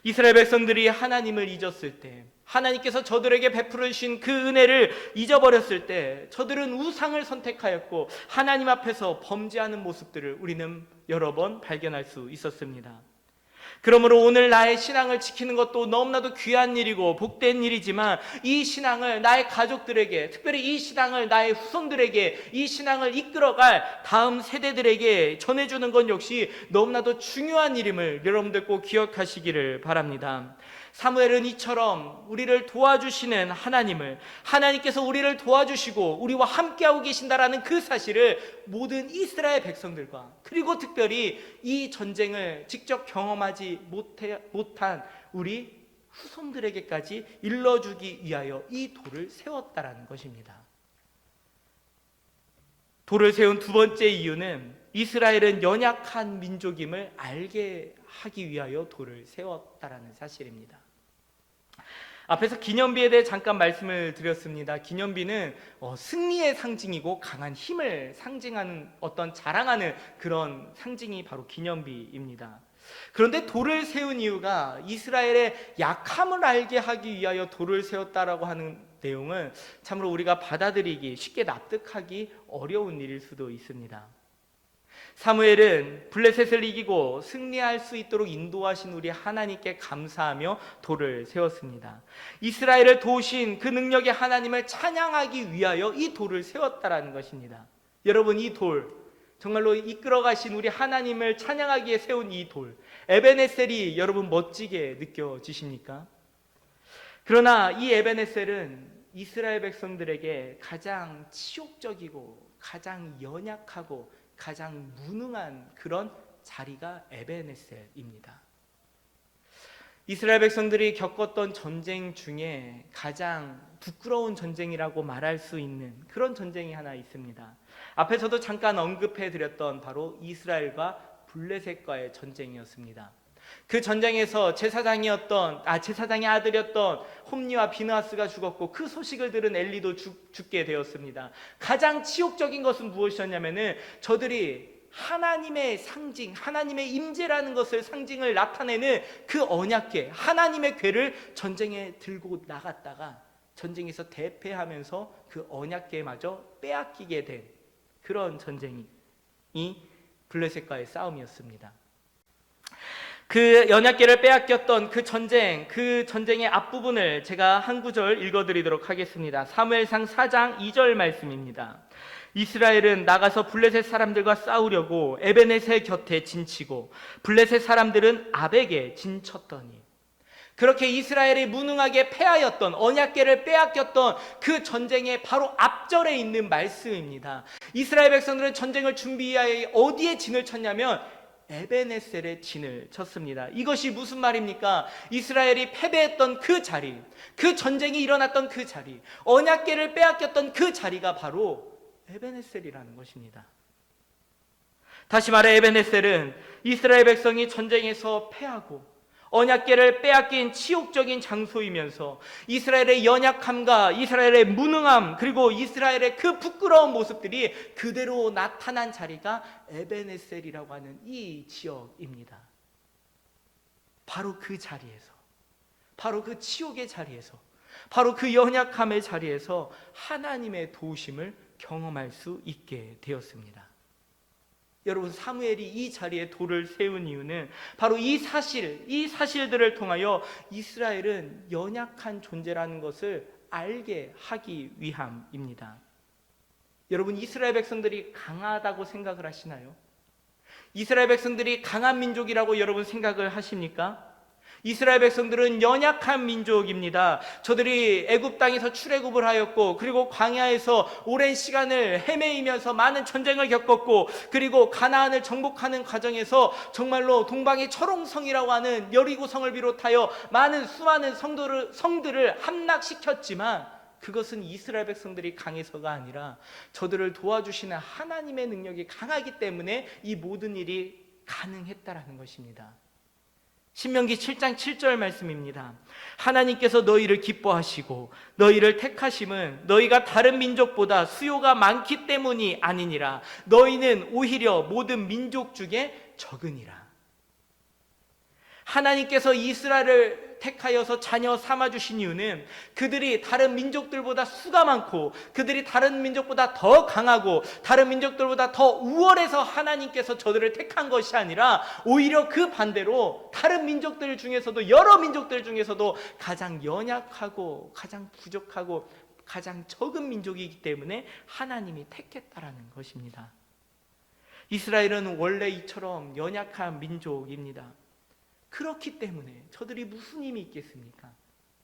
이스라엘 백성들이 하나님을 잊었을 때, 하나님께서 저들에게 베풀어 주신 그 은혜를 잊어버렸을 때 저들은 우상을 선택하였고 하나님 앞에서 범죄하는 모습들을 우리는 여러 번 발견할 수 있었습니다. 그러므로 오늘 나의 신앙을 지키는 것도 너무나도 귀한 일이고 복된 일이지만 이 신앙을 나의 가족들에게, 특별히 이 신앙을 나의 후손들에게, 이 신앙을 이끌어갈 다음 세대들에게 전해주는 건 역시 너무나도 중요한 일임을 여러분들 꼭 기억하시기를 바랍니다. 사무엘은 이처럼 우리를 도와주시는 하나님을, 하나님께서 우리를 도와주시고 우리와 함께하고 계신다라는 그 사실을 모든 이스라엘 백성들과, 그리고 특별히 이 전쟁을 직접 경험하지 못한 우리 후손들에게까지 일러주기 위하여 이 돌을 세웠다라는 것입니다. 돌을 세운 두 번째 이유는 이스라엘은 연약한 민족임을 알게 하기 위하여 돌을 세웠다라는 사실입니다. 앞에서 기념비에 대해 잠깐 말씀을 드렸습니다. 기념비는 승리의 상징이고 강한 힘을 상징하는, 어떤 자랑하는 그런 상징이 바로 기념비입니다. 그런데 돌을 세운 이유가 이스라엘의 약함을 알게 하기 위하여 돌을 세웠다라고 하는 내용은 참으로 우리가 받아들이기, 쉽게 납득하기 어려운 일일 수도 있습니다. 사무엘은 블레셋을 이기고 승리할 수 있도록 인도하신 우리 하나님께 감사하며 돌을 세웠습니다. 이스라엘을 도우신 그 능력의 하나님을 찬양하기 위하여 이 돌을 세웠다라는 것입니다. 여러분, 이 돌, 정말로 이끌어 가신 우리 하나님을 찬양하기에 세운 이 돌, 에베네셀이 여러분 멋지게 느껴지십니까? 그러나 이 에베네셀은 이스라엘 백성들에게 가장 치욕적이고 가장 연약하고 가장 무능한 그런 자리가 에베네셀입니다. 이스라엘 백성들이 겪었던 전쟁 중에 가장 부끄러운 전쟁이라고 말할 수 있는 그런 전쟁이 하나 있습니다. 앞에서도 잠깐 언급해 드렸던 바로 이스라엘과 블레셋과의 전쟁이었습니다. 그 전쟁에서 제사장의 아들이었던 홈리와 비느하스가 죽었고 그 소식을 들은 엘리도 죽게 되었습니다. 가장 치욕적인 것은 무엇이었냐면은 저들이 하나님의 상징, 하나님의 임재라는 것을 상징을 나타내는 그 언약궤, 하나님의 궤를 전쟁에 들고 나갔다가 전쟁에서 대패하면서 그 언약궤마저 빼앗기게 된 그런 전쟁이 블레셋과의 싸움이었습니다. 그 언약궤를 빼앗겼던 그 전쟁의 앞부분을 제가 한 구절 읽어드리도록 하겠습니다. 사무엘상 4장 2절 말씀입니다. 이스라엘은 나가서 블레셋 사람들과 싸우려고 에베네셀 곁에 진치고 블레셋 사람들은 아벡에 진쳤더니, 그렇게 이스라엘이 무능하게 패하였던, 언약궤를 빼앗겼던 그 전쟁의 바로 앞절에 있는 말씀입니다. 이스라엘 백성들은 전쟁을 준비하여 어디에 진을 쳤냐면 에베네셀에 진을 쳤습니다. 이것이 무슨 말입니까? 이스라엘이 패배했던 그 자리, 그 전쟁이 일어났던 그 자리, 언약궤를 빼앗겼던 그 자리가 바로 에베네셀이라는 것입니다. 다시 말해 에베네셀은 이스라엘 백성이 전쟁에서 패하고 언약궤를 빼앗긴 치욕적인 장소이면서 이스라엘의 연약함과 이스라엘의 무능함, 그리고 이스라엘의 그 부끄러운 모습들이 그대로 나타난 자리가 에베네셀이라고 하는 이 지역입니다. 바로 그 자리에서, 바로 그 치욕의 자리에서, 바로 그 연약함의 자리에서 하나님의 도우심을 경험할 수 있게 되었습니다. 여러분, 사무엘이 이 자리에 돌을 세운 이유는 바로 이 사실들을 통하여 이스라엘은 연약한 존재라는 것을 알게 하기 위함입니다. 여러분, 이스라엘 백성들이 강하다고 생각을 하시나요? 이스라엘 백성들이 강한 민족이라고 여러분 생각을 하십니까? 이스라엘 백성들은 연약한 민족입니다. 저들이 애굽 땅에서 출애굽을 하였고, 그리고 광야에서 오랜 시간을 헤매이면서 많은 전쟁을 겪었고, 그리고 가나안을 정복하는 과정에서 정말로 동방의 철옹성이라고 하는 여리고성을 비롯하여 수많은 성들을 함락시켰지만 그것은 이스라엘 백성들이 강해서가 아니라 저들을 도와주시는 하나님의 능력이 강하기 때문에 이 모든 일이 가능했다라는 것입니다. 신명기 7장 7절 말씀입니다. 하나님께서 너희를 기뻐하시고 너희를 택하심은 너희가 다른 민족보다 수요가 많기 때문이 아니니라. 너희는 오히려 모든 민족 중에 적으니라. 하나님께서 이스라엘을 택하여서 자녀 삼아주신 이유는 그들이 다른 민족들보다 수가 많고 그들이 다른 민족보다 더 강하고 다른 민족들보다 더 우월해서 하나님께서 저들을 택한 것이 아니라 오히려 그 반대로 다른 민족들 중에서도, 여러 민족들 중에서도 가장 연약하고 가장 부족하고 가장 적은 민족이기 때문에 하나님이 택했다라는 것입니다. 이스라엘은 원래 이처럼 연약한 민족입니다. 그렇기 때문에 저들이 무슨 힘이 있겠습니까?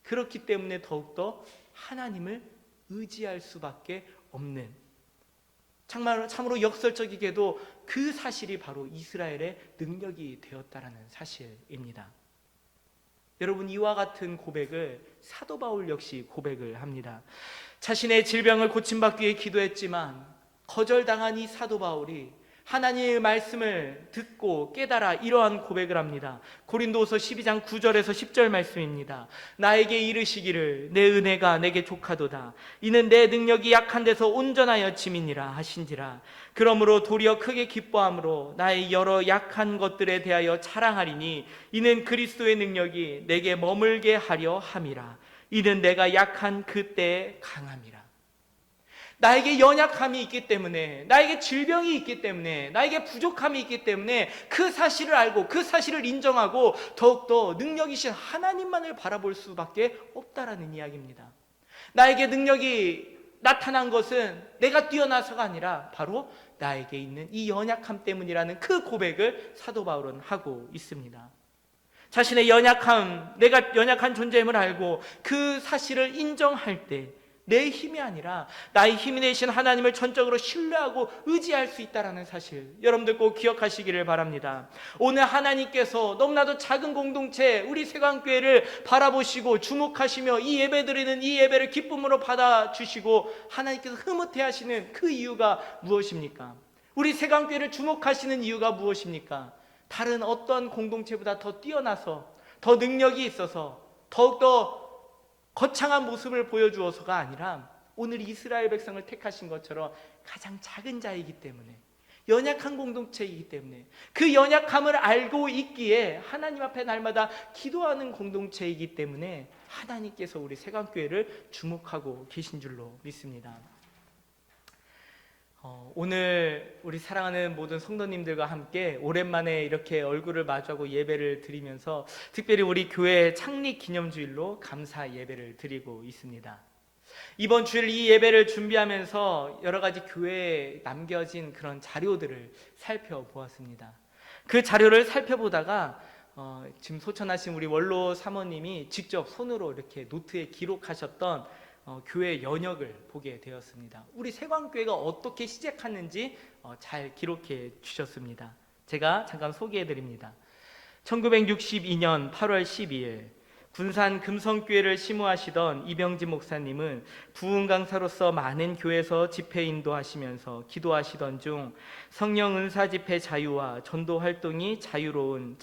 그렇기 때문에 더욱더 하나님을 의지할 수밖에 없는, 참으로 역설적이게도 그 사실이 바로 이스라엘의 능력이 되었다라는 사실입니다. 여러분, 이와 같은 고백을 사도 바울 역시 고백을 합니다. 자신의 질병을 고침받기 위해 기도했지만 거절당한 이 사도 바울이 하나님의 말씀을 듣고 깨달아 이러한 고백을 합니다. 고린도후서 12장 9절에서 10절 말씀입니다. 나에게 이르시기를 내 은혜가 내게 족하도다. 이는 내 능력이 약한 데서 온전하여 짐이니라 하신지라. 그러므로 도리어 크게 기뻐함으로 나의 여러 약한 것들에 대하여 자랑하리니 이는 그리스도의 능력이 내게 머물게 하려 함이라. 이는 내가 약한 그때에 강함이라. 나에게 연약함이 있기 때문에, 나에게 질병이 있기 때문에, 나에게 부족함이 있기 때문에 그 사실을 알고 그 사실을 인정하고 더욱더 능력이신 하나님만을 바라볼 수밖에 없다라는 이야기입니다. 나에게 능력이 나타난 것은 내가 뛰어나서가 아니라 바로 나에게 있는 이 연약함 때문이라는 그 고백을 사도 바울은 하고 있습니다. 자신의 연약함, 내가 연약한 존재임을 알고 그 사실을 인정할 때 내 힘이 아니라 나의 힘이 되신 하나님을 전적으로 신뢰하고 의지할 수 있다는 사실, 여러분들 꼭 기억하시기를 바랍니다. 오늘 하나님께서 너무나도 작은 공동체 우리 세관교회를 바라보시고 주목하시며 이 예배드리는 이 예배를 기쁨으로 받아주시고 하나님께서 흐뭇해 하시는 그 이유가 무엇입니까? 우리 세관교회를 주목하시는 이유가 무엇입니까? 다른 어떤 공동체보다 더 뛰어나서, 더 능력이 있어서, 더욱더 거창한 모습을 보여주어서가 아니라 오늘 이스라엘 백성을 택하신 것처럼 가장 작은 자이기 때문에, 연약한 공동체이기 때문에, 그 연약함을 알고 있기에 하나님 앞에 날마다 기도하는 공동체이기 때문에 하나님께서 우리 세관교회를 주목하고 계신 줄로 믿습니다. 오늘 우리 사랑하는 모든 성도님들과 함께 오랜만에 이렇게 얼굴을 마주하고 예배를 드리면서 특별히 우리 교회 창립 기념주일로 감사 예배를 드리고 있습니다. 이번 주일 이 예배를 준비하면서 여러 가지 교회에 남겨진 그런 자료들을 살펴보았습니다. 그 자료를 살펴보다가 지금 소천하신 우리 원로 사모님이 직접 손으로 이렇게 노트에 기록하셨던 교회 연역을 보게 되었습니다. 우리 세관교회가 어떻게 시작했는지 잘 기록해 주셨습니다. 제가 잠깐 소개해 드립니다. 1962년 8월 12일 군산 금성교회를 심우하시던 이병진 목사님은 부흥 강사로서 많은 교회에서 집회 인도하시면서 기도하시던 중 성령 은사 집회 자유와 전도 활동이 자유로운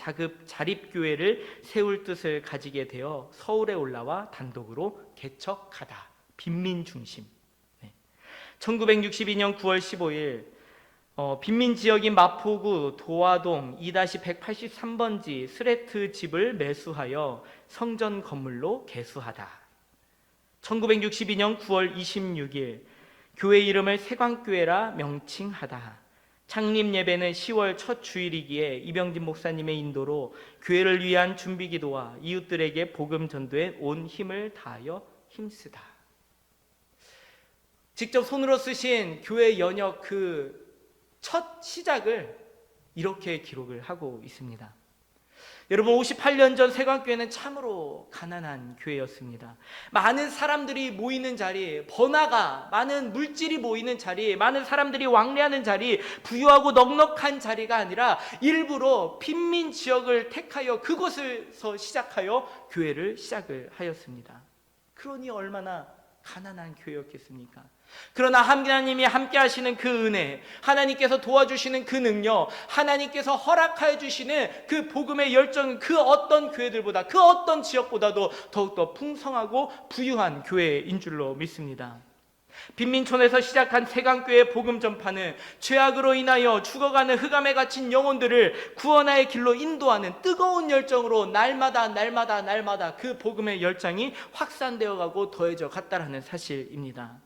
자립교회를 세울 뜻을 가지게 되어 서울에 올라와 단독으로 개척하다. 빈민 중심. 1962년 9월 15일 빈민 지역인 마포구 도화동 2-183번지 스레트 집을 매수하여 성전 건물로 개수하다. 1962년 9월 26일 교회 이름을 세관교회라 명칭하다. 창립 예배는 10월 첫 주일이기에 이병진 목사님의 인도로 교회를 위한 준비 기도와 이웃들에게 복음 전도에 온 힘을 다하여 힘쓰다. 직접 손으로 쓰신 교회 연역 그 첫 시작을 이렇게 기록을 하고 있습니다. 여러분, 58년 전 세관교회는 참으로 가난한 교회였습니다. 많은 사람들이 모이는 자리, 번화가, 많은 물질이 모이는 자리, 많은 사람들이 왕래하는 자리, 부유하고 넉넉한 자리가 아니라 일부러 빈민 지역을 택하여 그곳에서 시작하여 교회를 시작을 하였습니다. 그러니 얼마나 가난한 교회였겠습니까? 그러나 하나님이 함께 하시는 그 은혜, 하나님께서 도와주시는 그 능력, 하나님께서 허락하여 주시는 그 복음의 열정, 그 어떤 교회들보다, 그 어떤 지역보다도 더욱더 풍성하고 부유한 교회인 줄로 믿습니다. 빈민촌에서 시작한 세강교회의 복음 전파는 죄악으로 인하여 죽어가는 흑암에 갇힌 영혼들을 구원의 길로 인도하는 뜨거운 열정으로 날마다 그 복음의 열정이 확산되어 가고 더해져 갔다라는 사실입니다.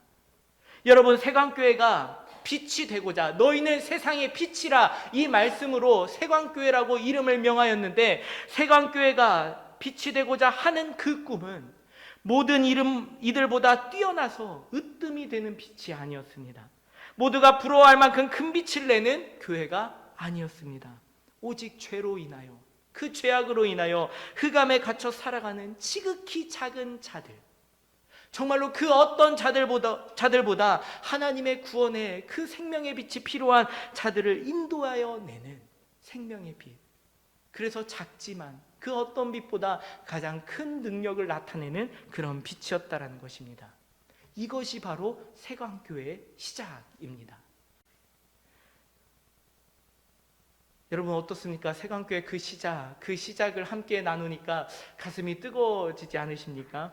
여러분, 세강교회가 빛이 되고자 너희는 세상의 빛이라 이 말씀으로 세강교회라고 이름을 명하였는데, 세강교회가 빛이 되고자 하는 그 꿈은 모든 이들보다 뛰어나서 으뜸이 되는 빛이 아니었습니다. 모두가 부러워할 만큼 큰 빛을 내는 교회가 아니었습니다. 오직 죄로 인하여, 그 죄악으로 인하여 흑암에 갇혀 살아가는 지극히 작은 자들, 정말로 그 어떤 자들보다 하나님의 구원에 그 생명의 빛이 필요한 자들을 인도하여 내는 생명의 빛. 그래서 작지만 그 어떤 빛보다 가장 큰 능력을 나타내는 그런 빛이었다라는 것입니다. 이것이 바로 세강교회의 시작입니다. 여러분 어떻습니까? 세강교회 그 시작을 함께 나누니까 가슴이 뜨거워지지 않으십니까?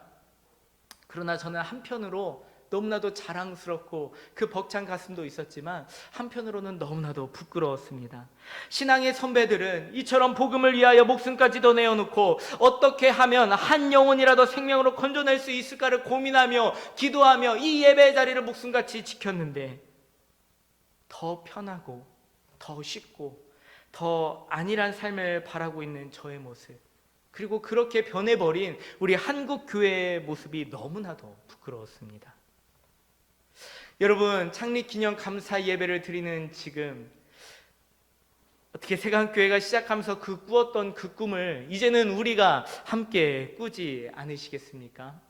그러나 저는 한편으로 너무나도 자랑스럽고 그 벅찬 가슴도 있었지만 한편으로는 너무나도 부끄러웠습니다. 신앙의 선배들은 이처럼 복음을 위하여 목숨까지도 내어놓고 어떻게 하면 한 영혼이라도 생명으로 건져낼 수 있을까를 고민하며 기도하며 이 예배의 자리를 목숨같이 지켰는데, 더 편하고 더 쉽고 더 안일한 삶을 바라고 있는 저의 모습, 그리고 그렇게 변해버린 우리 한국 교회의 모습이 너무나도 부끄러웠습니다. 여러분, 창립기념 감사 예배를 드리는 지금 어떻게 세강교회가 시작하면서 꾸었던 그 꿈을 이제는 우리가 함께 꾸지 않으시겠습니까?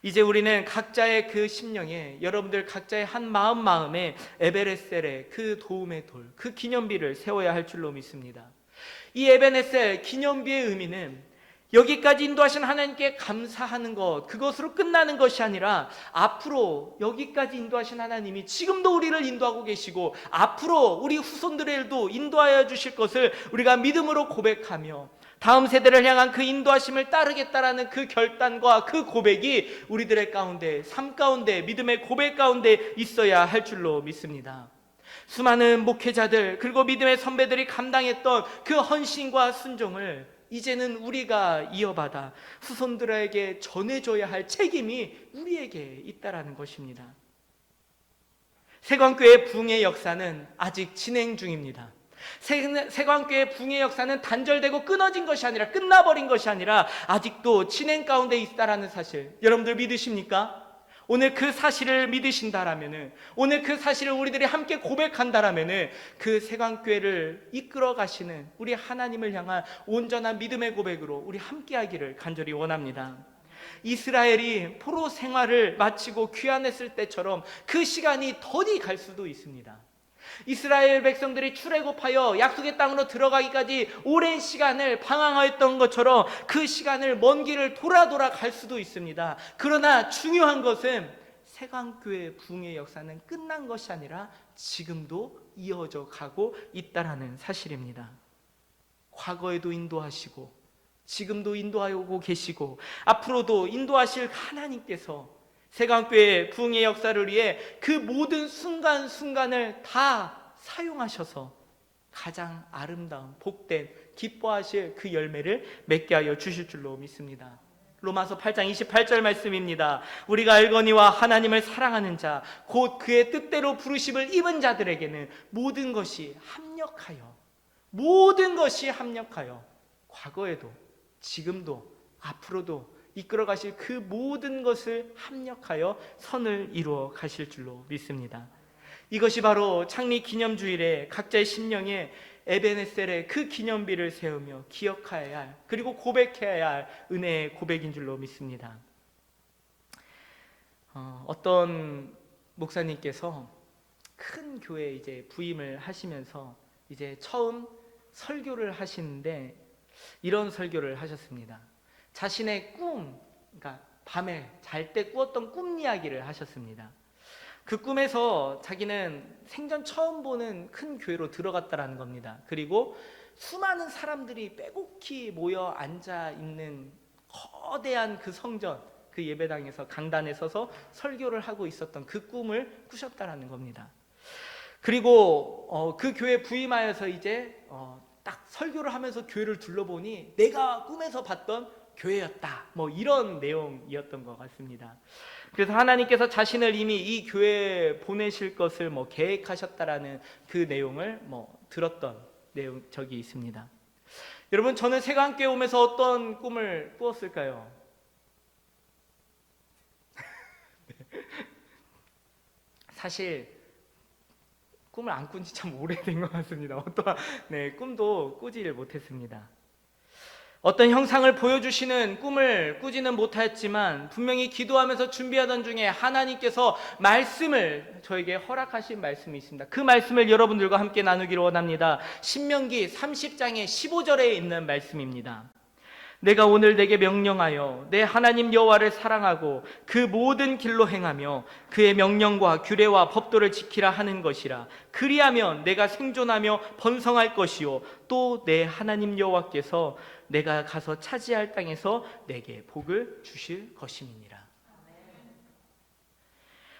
이제 우리는 각자의 그 심령에, 여러분들 각자의 한 마음에 에베레셀의 그 도움의 돌, 그 기념비를 세워야 할 줄로 믿습니다. 이 에베네셀 기념비의 의미는 여기까지 인도하신 하나님께 감사하는 것, 그것으로 끝나는 것이 아니라 앞으로 여기까지 인도하신 하나님이 지금도 우리를 인도하고 계시고 앞으로 우리 후손들에도 인도하여 주실 것을 우리가 믿음으로 고백하며 다음 세대를 향한 그 인도하심을 따르겠다라는 그 결단과 그 고백이 우리들의 가운데, 삶 가운데, 믿음의 고백 가운데 있어야 할 줄로 믿습니다. 수많은 목회자들 그리고 믿음의 선배들이 감당했던 그 헌신과 순종을 이제는 우리가 이어받아 후손들에게 전해줘야 할 책임이 우리에게 있다라는 것입니다. 세광교회 부흥의 역사는 아직 진행 중입니다. 세광교회 부흥의 역사는 단절되고 끊어진 것이 아니라, 끝나버린 것이 아니라 아직도 진행 가운데 있다라는 사실, 여러분들 믿으십니까? 오늘 그 사실을 믿으신다라면은, 오늘 그 사실을 우리들이 함께 고백한다라면은 그 세광교회를 이끌어 가시는 우리 하나님을 향한 온전한 믿음의 고백으로 우리 함께 하기를 간절히 원합니다. 이스라엘이 포로 생활을 마치고 귀환했을 때처럼 그 시간이 더디 갈 수도 있습니다. 이스라엘 백성들이 출애굽하여 약속의 땅으로 들어가기까지 오랜 시간을 방황하였던 것처럼 그 시간을 먼 길을 돌아 갈 수도 있습니다. 그러나 중요한 것은 세광교회 부흥의 역사는 끝난 것이 아니라 지금도 이어져 가고 있다라는 사실입니다. 과거에도 인도하시고 지금도 인도하고 계시고 앞으로도 인도하실 하나님께서 세광교회 부흥의 역사를 위해 그 모든 순간순간을 다 사용하셔서 가장 아름다운 복된 기뻐하실 그 열매를 맺게 하여 주실 줄로 믿습니다. 로마서 8장 28절 말씀입니다. 우리가 알거니와 하나님을 사랑하는 자 곧 그의 뜻대로 부르심을 입은 자들에게는 모든 것이 합력하여 과거에도 지금도 앞으로도 이끌어 가실 그 모든 것을 합력하여 선을 이루어 가실 줄로 믿습니다. 이것이 바로 창립 기념주일에 각자의 심령에 에베네셀의 그 기념비를 세우며 기억해야 할, 그리고 고백해야 할 은혜의 고백인 줄로 믿습니다. 어떤 목사님께서 큰 교회에 이제 부임을 하시면서 이제 처음 설교를 하시는데 이런 설교를 하셨습니다. 자신의 꿈, 그러니까 밤에 잘 때 꾸었던 꿈 이야기를 하셨습니다. 그 꿈에서 자기는 생전 처음 보는 큰 교회로 들어갔다라는 겁니다. 그리고 수많은 사람들이 빼곡히 모여 앉아 있는 거대한 그 성전, 그 예배당에서 강단에 서서 설교를 하고 있었던 그 꿈을 꾸셨다라는 겁니다. 그리고 그 교회 부임하여서 이제 딱 설교를 하면서 교회를 둘러보니 내가 꿈에서 봤던 교회였다, 뭐 이런 내용이었던 것 같습니다. 그래서 하나님께서 자신을 이미 이 교회에 보내실 것을 뭐 계획하셨다라는 그 내용을 뭐 들었던 적이 있습니다. 여러분, 저는 세관교회 오면서 어떤 꿈을 꾸었을까요? 사실 꿈을 안 꾼 지 참 오래된 것 같습니다. 어떠한 꿈도 꾸지를 못했습니다. 어떤 형상을 보여주시는 꿈을 꾸지는 못했지만 분명히 기도하면서 준비하던 중에 하나님께서 말씀을 저에게 허락하신 말씀이 있습니다. 그 말씀을 여러분들과 함께 나누기를 원합니다. 신명기 30장의 15절에 있는 말씀입니다. 내가 오늘 내게 명령하여 내 하나님 여호와를 사랑하고 그 모든 길로 행하며 그의 명령과 규례와 법도를 지키라 하는 것이라. 그리하면 내가 생존하며 번성할 것이요 또 내 하나님 여호와께서 내가 가서 차지할 땅에서 내게 복을 주실 것임이니라.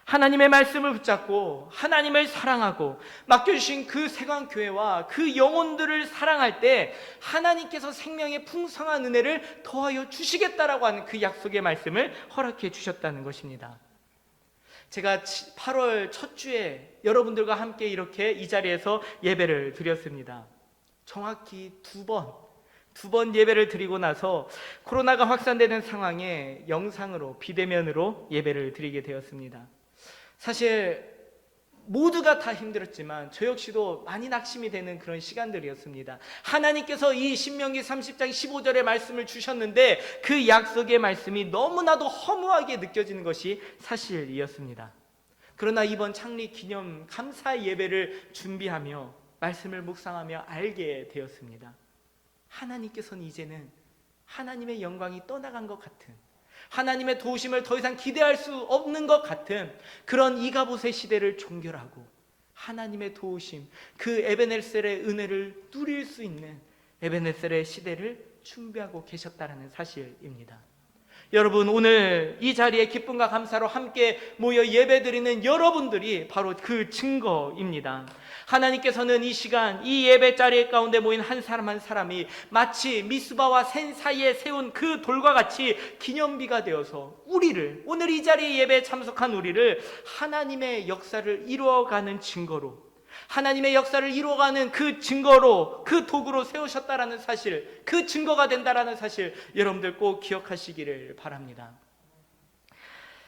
하나님의 말씀을 붙잡고 하나님을 사랑하고 맡겨주신 그 세관교회와 그 영혼들을 사랑할 때 하나님께서 생명의 풍성한 은혜를 더하여 주시겠다라고 하는 그 약속의 말씀을 허락해 주셨다는 것입니다. 제가 8월 첫 주에 여러분들과 함께 이렇게 이 자리에서 예배를 드렸습니다. 정확히 두 번 예배를 드리고 나서 코로나가 확산되는 상황에 영상으로 비대면으로 예배를 드리게 되었습니다. 사실 모두가 다 힘들었지만 저 역시도 많이 낙심이 되는 그런 시간들이었습니다. 하나님께서 이 신명기 30장 15절의 말씀을 주셨는데 그 약속의 말씀이 너무나도 허무하게 느껴지는 것이 사실이었습니다. 그러나 이번 창립 기념 감사 예배를 준비하며 말씀을 묵상하며 알게 되었습니다. 하나님께서는 이제는 하나님의 영광이 떠나간 것 같은, 하나님의 도우심을 더 이상 기대할 수 없는 것 같은 그런 이가봇의 시대를 종결하고 하나님의 도우심, 그 에베네셀의 은혜를 누릴 수 있는 에베네셀의 시대를 준비하고 계셨다는 사실입니다. 여러분, 오늘 이 자리에 기쁨과 감사로 함께 모여 예배드리는 여러분들이 바로 그 증거입니다. 하나님께서는 이 시간 이 예배 자리 가운데 모인 한 사람 한 사람이 마치 미스바와 센 사이에 세운 그 돌과 같이 기념비가 되어서 우리를, 오늘 이 자리에 예배에 참석한 우리를 하나님의 역사를 이루어가는 증거로, 하나님의 역사를 이루어가는 그 증거로, 그 도구로 세우셨다라는 사실, 그 증거가 된다라는 사실 여러분들 꼭 기억하시기를 바랍니다.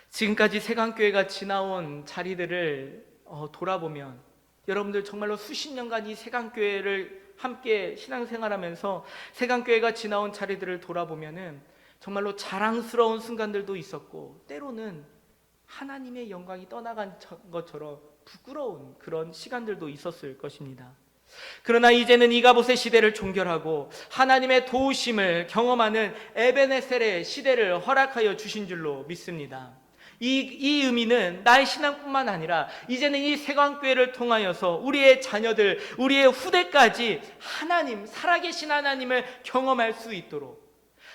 지금까지 세관교회가 지나온 자리들을 돌아보면 여러분들 정말로 수십 년간 이 세관교회를 함께 신앙생활하면서 세관교회가 지나온 자리들을 돌아보면은 정말로 자랑스러운 순간들도 있었고 때로는 하나님의 영광이 떠나간 것처럼 부끄러운 그런 시간들도 있었을 것입니다. 그러나 이제는 이가봇의 시대를 종결하고 하나님의 도우심을 경험하는 에베네셀의 시대를 허락하여 주신 줄로 믿습니다. 이 의미는 나의 신앙뿐만 아니라 이제는 이 세관교회를 통하여서 우리의 자녀들, 우리의 후대까지 하나님, 살아계신 하나님을 경험할 수 있도록,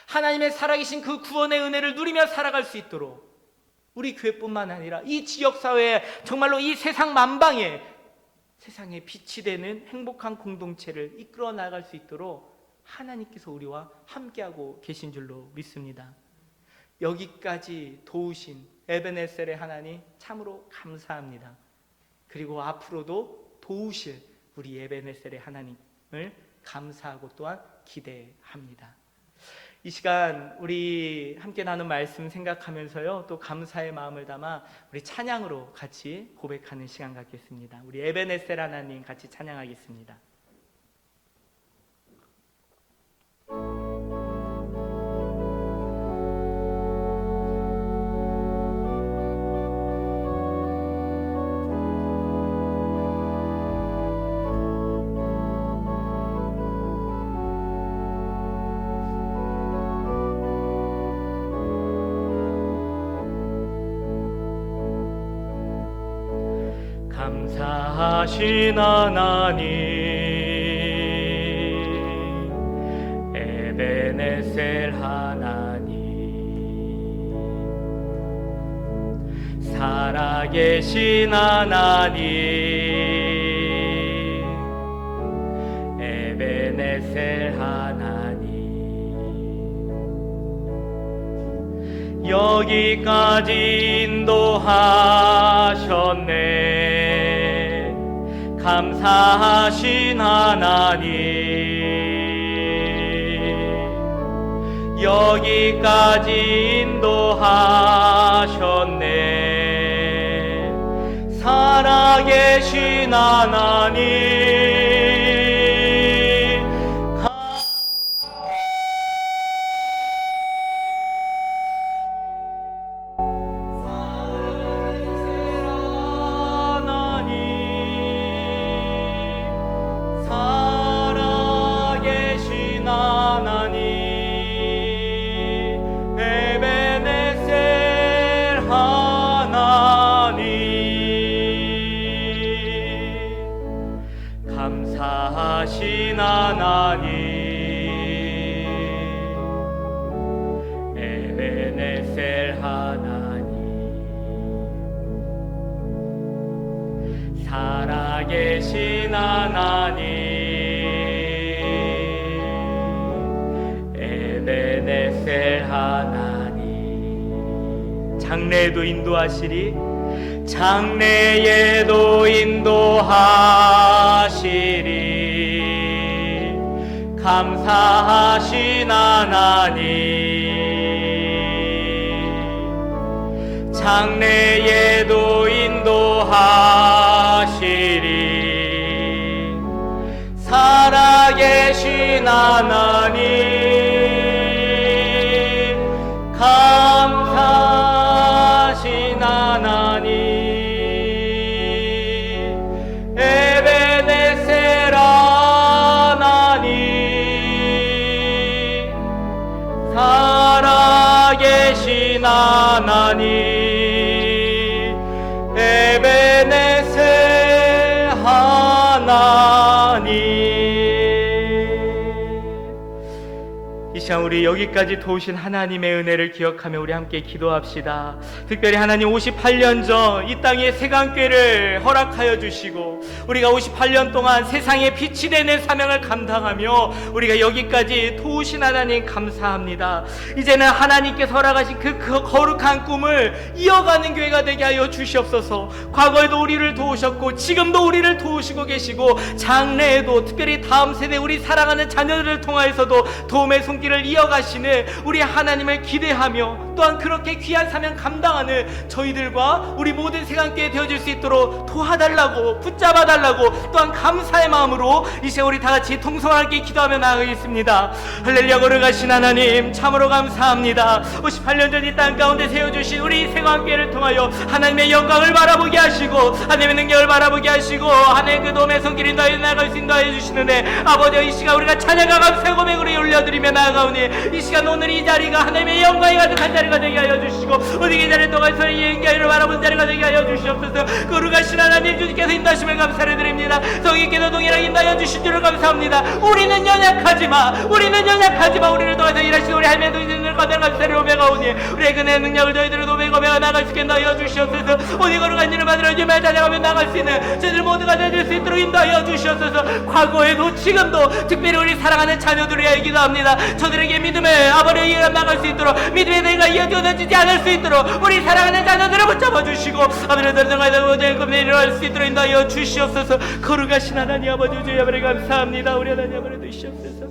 하나님의 살아계신 그 구원의 은혜를 누리며 살아갈 수 있도록 우리 교회뿐만 아니라 이 지역사회에 정말로 이 세상 만방에 세상에 빛이 되는 행복한 공동체를 이끌어 나갈 수 있도록 하나님께서 우리와 함께하고 계신 줄로 믿습니다. 여기까지 도우신 에베네셀의 하나님 참으로 감사합니다. 그리고 앞으로도 도우실 우리 에베네셀의 하나님을 감사하고 또한 기대합니다. 이 시간 우리 함께 나눈 말씀 생각하면서요, 또 감사의 마음을 담아 우리 찬양으로 같이 고백하는 시간 갖겠습니다. 우리 에베네셀 하나님 같이 찬양하겠습니다. 감사하신 하나님, 에베네셀 하나님, 살아계신 하나님 에베네셀 하나님 여기까지 인도하셨네 감사하신 하나님 여기까지 인도하셨네 살아계신 하나님 살아계신 하나님 에베네셀 하나님 감사하신 하나님 에베네셀 하나님 살아계신 하나님 에베네셀 하나님 장래에도 인도하시리 장래에도 인도하시리 감사하신 하나님 장래에도 인도하시리 살아계신 하나님 감사하신 하나님 에베네셀 하나님 살아계신 하나님 에베네셀 하나님 이 시간 우리 여기까지 도우신 하나님의 은혜를 기억하며 우리 함께 기도합시다. 특별히 하나님 58년 전 이 땅에 세강교회를 허락하여 주시고 우리가 58년 동안 세상에 빛이 되는 사명을 감당하며 우리가 여기까지 도우신 하나님 감사합니다. 이제는 하나님께서 허락하신 그 거룩한 꿈을 이어가는 교회가 되게 하여 주시옵소서. 과거에도 우리를 도우셨고 지금도 우리를 도우시고 계시고 장래에도 특별히 다음 세대 우리 사랑하는 자녀들을 통하여서도 도움의 손길을 이어가시는 우리 하나님을 기대하며 또한 그렇게 귀한 사명 감당하는 저희들과 우리 모든 세강교회 되어줄 수 있도록 도와달라고 붙잡아달라고 또한 감사의 마음으로 이 시간 우리 다같이 통성하게 기도하며 나아가겠습니다. 할렐루야. 거룩하신 하나님 참으로 감사합니다. 58년 전 이 땅 가운데 세워주신 우리 세강교회를 통하여 하나님의 영광을 바라보게 하시고 하나님의 능력을 바라보게 하시고 하나님 그 도움의 손길이 인도하여 나아갈 수 인도하여 주시는데 아버지 이 시간 우리가 찬양과 감사의 고백으로 올려드리며 나아가오니 이 시간 오늘 이 자리가 하나님의 영광이 가득한 자리가 되게 하여 주시고 어디 이 자리에 동안서 이 영광을 바라본 자리가 되게 하여 주시옵소서. 거룩하신 하나님 주님께서 인도하심을 감사를 드립니다. 성령께서 동일하게 인도하여 주신 줄을 감사합니다. 우리는 연약하지만 우리를 통해서 일하시는 우리 하나님의 인을 거듭 감사를 오매가오니 우리의 그네 능력을 저희들을 오매가 나갈 수 있게 인도하여 주시옵소서. 어디 거룩한 일을 만들어 주며 찬양하며 나갈 수 있는 저희들 모두가 되어줄 수 있도록 인도하여 주시옵소서. 과거에도 지금도 특별히 우리 사랑하는 자녀들을 위하여 기도합니다. 저들에게 믿음의 아버지를 이어 나갈 수 있도록 믿음의 내가 이어져지지 않을 수 있도록 우리 사랑하는 자녀들을 붙잡아 주시고 아버지를 전승하여 오늘 꿈에 일어날 수 있도록 인도하여 주시옵소서. 거룩하신 하나님 아버지 주여 아버지 감사합니다. 우리 하나님 아버지 주시옵소서.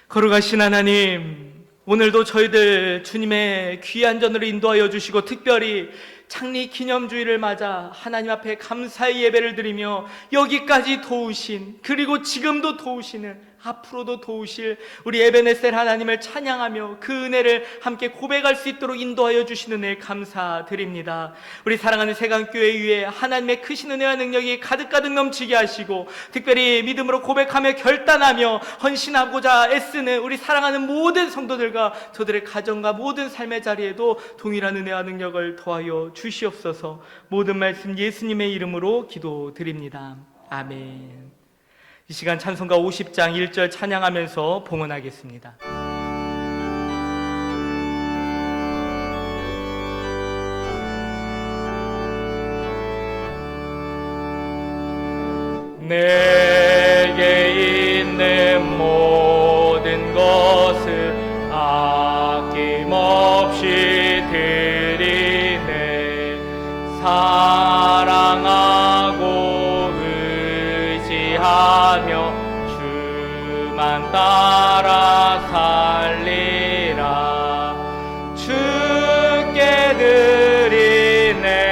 거룩하신 하나님 오늘도 저희들 주님의 귀한 전으로 인도하여 주시고 특별히 창립 기념주의를 맞아 하나님 앞에 감사의 예배를 드리며 여기까지 도우신 그리고 지금도 도우시는 앞으로도 도우실 우리 에베네셀 하나님을 찬양하며 그 은혜를 함께 고백할 수 있도록 인도하여 주시는 은혜 감사드립니다. 우리 사랑하는 세강교회 위에 하나님의 크신 은혜와 능력이 가득가득 넘치게 하시고 특별히 믿음으로 고백하며 결단하며 헌신하고자 애쓰는 우리 사랑하는 모든 성도들과 저들의 가정과 모든 삶의 자리에도 동일한 은혜와 능력을 더하여 주시옵소서. 모든 말씀 예수님의 이름으로 기도드립니다. 아멘. 이 시간 찬송가 50장 1절 찬양하면서 봉헌하겠습니다. 내게 있는 모든 것을 아낌없이 드리네. 사랑하고 의지하며 주만 따라 살리라. 주께 드리네.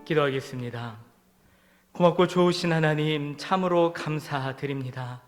기도하겠습니다. 고맙고 좋으신 하나님, 참으로 감사드립니다.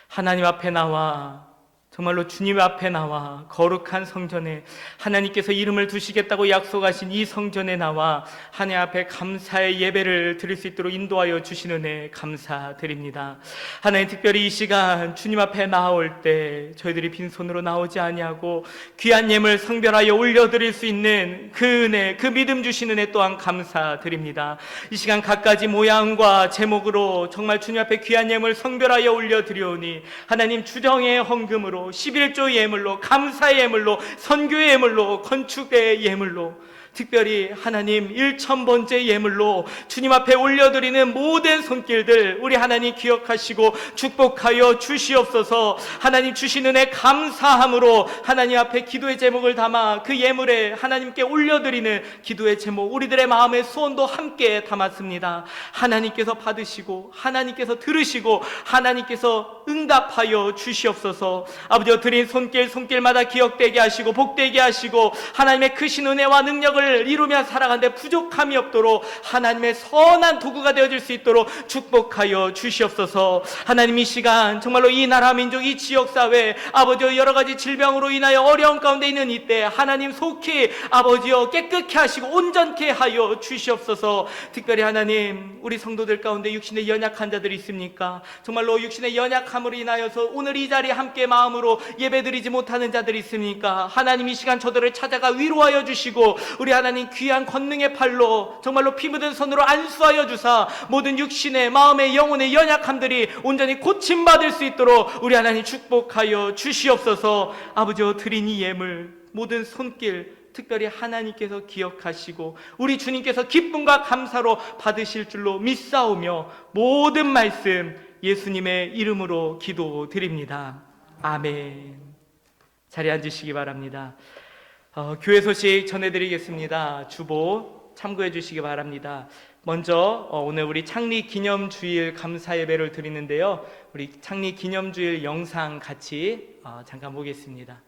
하나님 앞에 나와, 정말로 주님 앞에 나와 거룩한 성전에 하나님께서 이름을 두시겠다고 약속하신 이 성전에 나와 하나님 앞에 감사의 예배를 드릴 수 있도록 인도하여 주신 은혜 감사드립니다. 하나님, 특별히 이 시간 주님 앞에 나올 때 저희들이 빈손으로 나오지 아니하고 귀한 예물 성별하여 올려드릴 수 있는 그 은혜, 그 믿음 주신 은혜 또한 감사드립니다. 이 시간 갖가지 모양과 제목으로 정말 주님 앞에 귀한 예물 성별하여 올려드리오니 하나님, 주정의 헌금으로, 11조 예물로, 감사의 예물로, 선교의 예물로, 건축의 예물로, 특별히 하나님 1000번째 예물로 주님 앞에 올려드리는 모든 손길들 우리 하나님 기억하시고 축복하여 주시옵소서. 하나님 주신 은혜 감사함으로 하나님 앞에 기도의 제목을 담아 그 예물에 하나님께 올려드리는 기도의 제목, 우리들의 마음의 소원도 함께 담았습니다. 하나님께서 받으시고 하나님께서 들으시고 하나님께서 응답하여 주시옵소서. 아버지여, 드린 손길마다 기억되게 하시고 복되게 하시고 하나님의 크신 은혜와 능력을 이루며 살아가는데 부족함이 없도록 하나님의 선한 도구가 되어질 수 있도록 축복하여 주시옵소서. 하나님, 이 시간 정말로 이 나라 민족, 이 지역사회 아버지여, 여러가지 질병으로 인하여 어려움 가운데 있는 이때 하나님 속히 아버지여 깨끗게 하시고 온전케 하여 주시옵소서. 특별히 하나님, 우리 성도들 가운데 육신의 연약한 자들이 있습니까? 정말로 육신의 연약함으로 인하여서 오늘 이 자리에 함께 마음으로 예배드리지 못하는 자들이 있습니까? 하나님, 이 시간 저들을 찾아가 위로하여 주시고 우리 하나님 귀한 권능의 팔로 정말로 피 묻은 손으로 안수하여 주사 모든 육신의, 마음의, 영혼의 연약함들이 온전히 고침받을 수 있도록 우리 하나님 축복하여 주시옵소서. 아버지여, 드린 이 예물 모든 손길 특별히 하나님께서 기억하시고 우리 주님께서 기쁨과 감사로 받으실 줄로 믿사오며 모든 말씀 예수님의 이름으로 기도드립니다. 아멘. 자리에 앉으시기 바랍니다. 교회 소식 전해드리겠습니다. 주보 참고해 주시기 바랍니다. 먼저 오늘 우리 창립 기념주일 감사 예배를 드리는데요, 우리 창립 기념주일 영상 같이 잠깐 보겠습니다.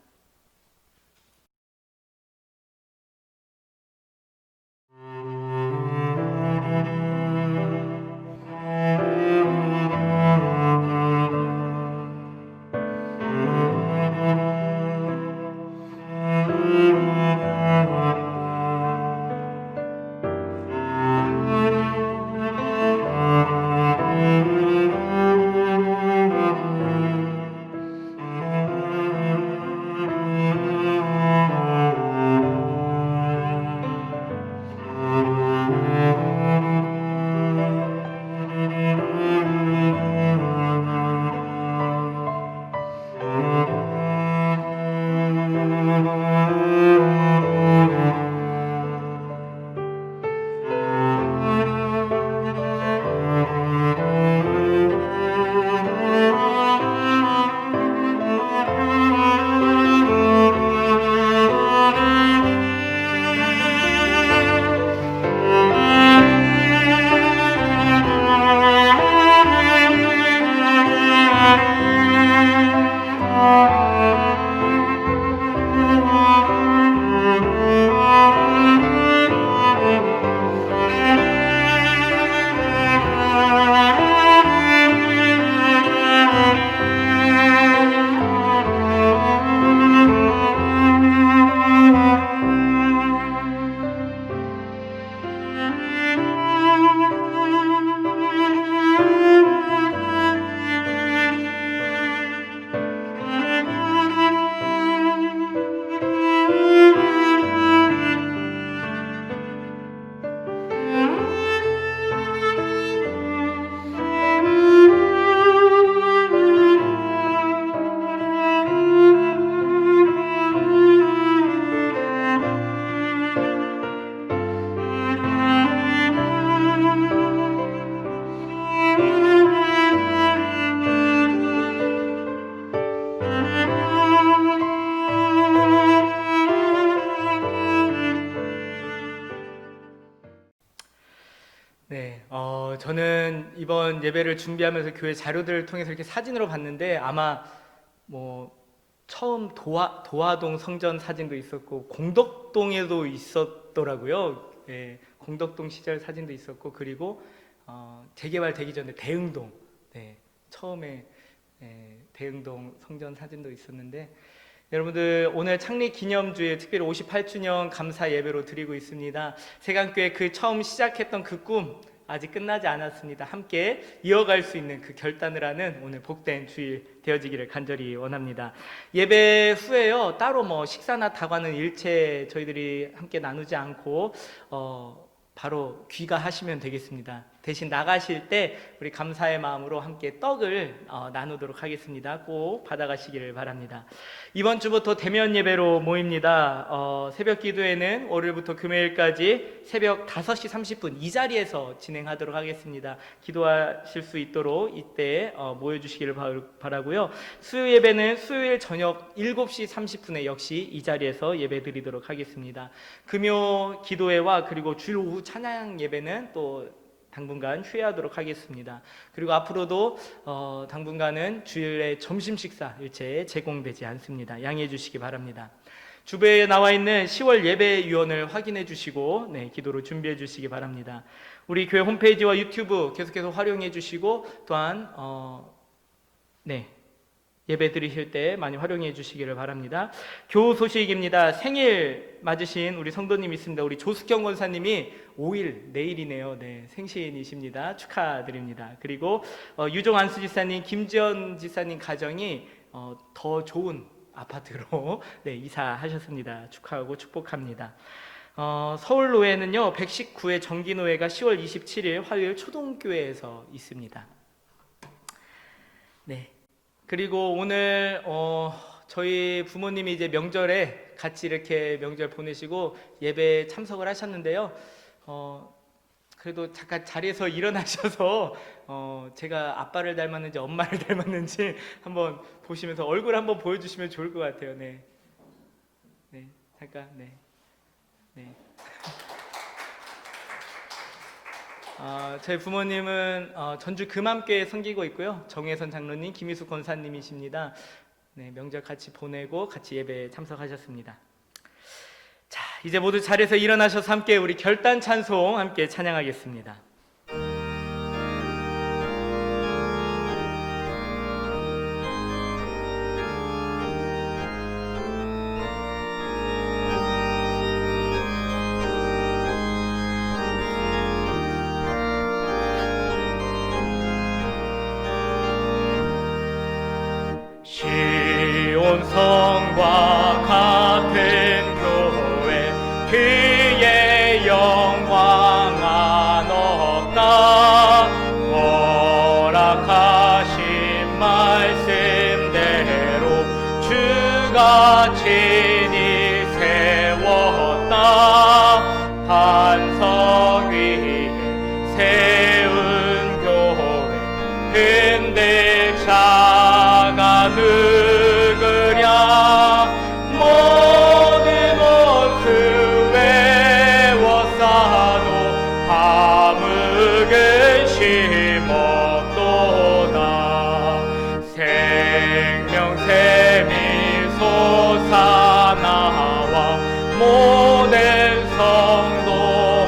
네, 저는 이번 예배를 준비하면서 교회 자료들을 통해서 이렇게 사진으로 봤는데 아마 뭐 처음 도화동 성전 사진도 있었고 공덕동에도 있었더라고요. 예, 공덕동 시절 사진도 있었고 그리고 재개발 되기 전에 대흥동, 네, 처음에 대흥동 성전 사진도 있었는데 여러분들 오늘 창립 기념주에 특별히 58주년 감사 예배로 드리고 있습니다. 세강교회 그 처음 시작했던 그 꿈 아직 끝나지 않았습니다. 함께 이어갈 수 있는 그 결단을 하는 오늘 복된 주일 되어지기를 간절히 원합니다. 예배 후에요 따로 뭐 식사나 다과는 일체 저희들이 함께 나누지 않고 바로 귀가하시면 되겠습니다. 대신 나가실 때 우리 감사의 마음으로 함께 떡을 나누도록 하겠습니다. 꼭 받아가시기를 바랍니다. 이번 주부터 대면 예배로 모입니다. 새벽 기도회는 월요일부터 금요일까지 새벽 5시 30분 이 자리에서 진행하도록 하겠습니다. 기도하실 수 있도록 이때 모여주시기를 바라고요. 수요 예배는 수요일 저녁 7시 30분에 역시 이 자리에서 예배 드리도록 하겠습니다. 금요 기도회와 그리고 주일 오후 찬양 예배는 또 당분간 휴회하도록 하겠습니다. 그리고 앞으로도 당분간은 주일에 점심 식사 일체 제공되지 않습니다. 양해해 주시기 바랍니다. 주배에 나와 있는 10월 예배 유언을 확인해 주시고 기도로 준비해 주시기 바랍니다. 우리 교회 홈페이지와 유튜브 계속해서 활용해 주시고 또한 예배 드리실 때 많이 활용해 주시기를 바랍니다. 교우 소식입니다. 생일 맞으신 우리 성도님 있습니다. 우리 조숙경 권사님이 5일 내일이네요. 네, 생신이십니다. 축하드립니다. 그리고 유종 안수 지사님, 김지연 지사님 가정이 더 좋은 아파트로 이사하셨습니다. 축하하고 축복합니다. 서울노회는요 119회 정기노회가 10월 27일 화요일 초동교회에서 있습니다. 네. 그리고 오늘 저희 부모님이 이제 명절에 같이 이렇게 명절 보내시고 예배에 참석을 하셨는데요. 그래도 잠깐 자리에서 일어나셔서 제가 아빠를 닮았는지 엄마를 닮았는지 한번 보시면서 얼굴 한번 보여주시면 좋을 것 같아요. 네, 잠깐, 네. 저희 부모님은 전주 금암교회에 섬기고 있고요. 정혜선 장로님, 김희숙 권사님이십니다. 네, 명절 같이 보내고 같이 예배에 참석하셨습니다. 자, 이제 모두 자리에서 일어나셔서 함께 우리 결단 찬송 함께 찬양하겠습니다. 시온성과 같은 교회 그의 영광은 없다. 허락하신 말씀대로 주가 친히 세웠다. 반석 위에 세운 교회 흔들 자가 누구랴. 모든 것을 외워싸도 아무근 심없도다. 생명샘이 솟아나와 모든 성도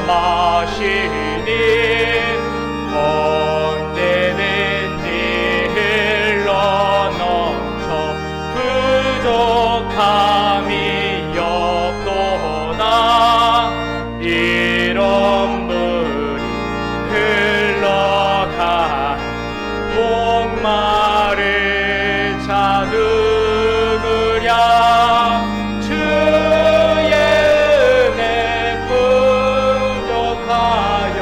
마시니 언제든지 흘러넘쳐 부족함이 없도다. 이런 물이 흘러간 목마를 자 누구랴. 주의 은혜 풍족하여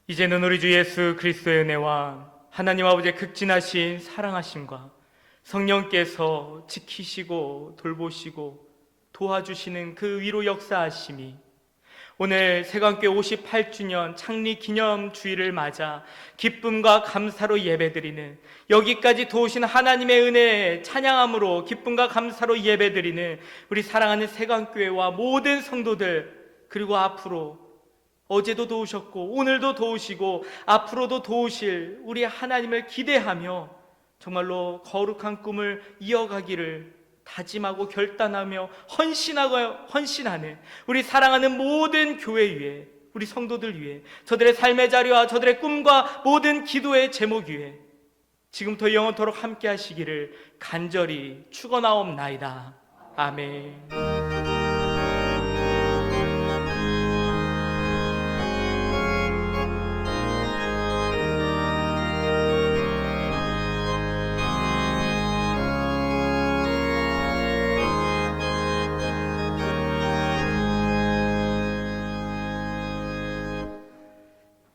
이제는 우리 주 예수 그리스도의 은혜와 하나님 아버지의 극진하신 사랑하심과 성령께서 지키시고 돌보시고 도와주시는 그 위로 역사하심이 오늘 세관교회 58주년 창립 기념 주일을 맞아 기쁨과 감사로 예배드리는, 여기까지 도우신 하나님의 은혜에 찬양함으로 기쁨과 감사로 예배드리는 우리 사랑하는 세관교회와 모든 성도들, 그리고 앞으로 어제도 도우셨고 오늘도 도우시고 앞으로도 도우실 우리 하나님을 기대하며 정말로 거룩한 꿈을 이어가기를 다짐하고 결단하며 헌신하는 우리 사랑하는 모든 교회 위에, 우리 성도들 위해, 저들의 삶의 자리와 저들의 꿈과 모든 기도의 제목 위에 지금부터 영원토록 함께 하시기를 간절히 축원하옵나이다. 아멘.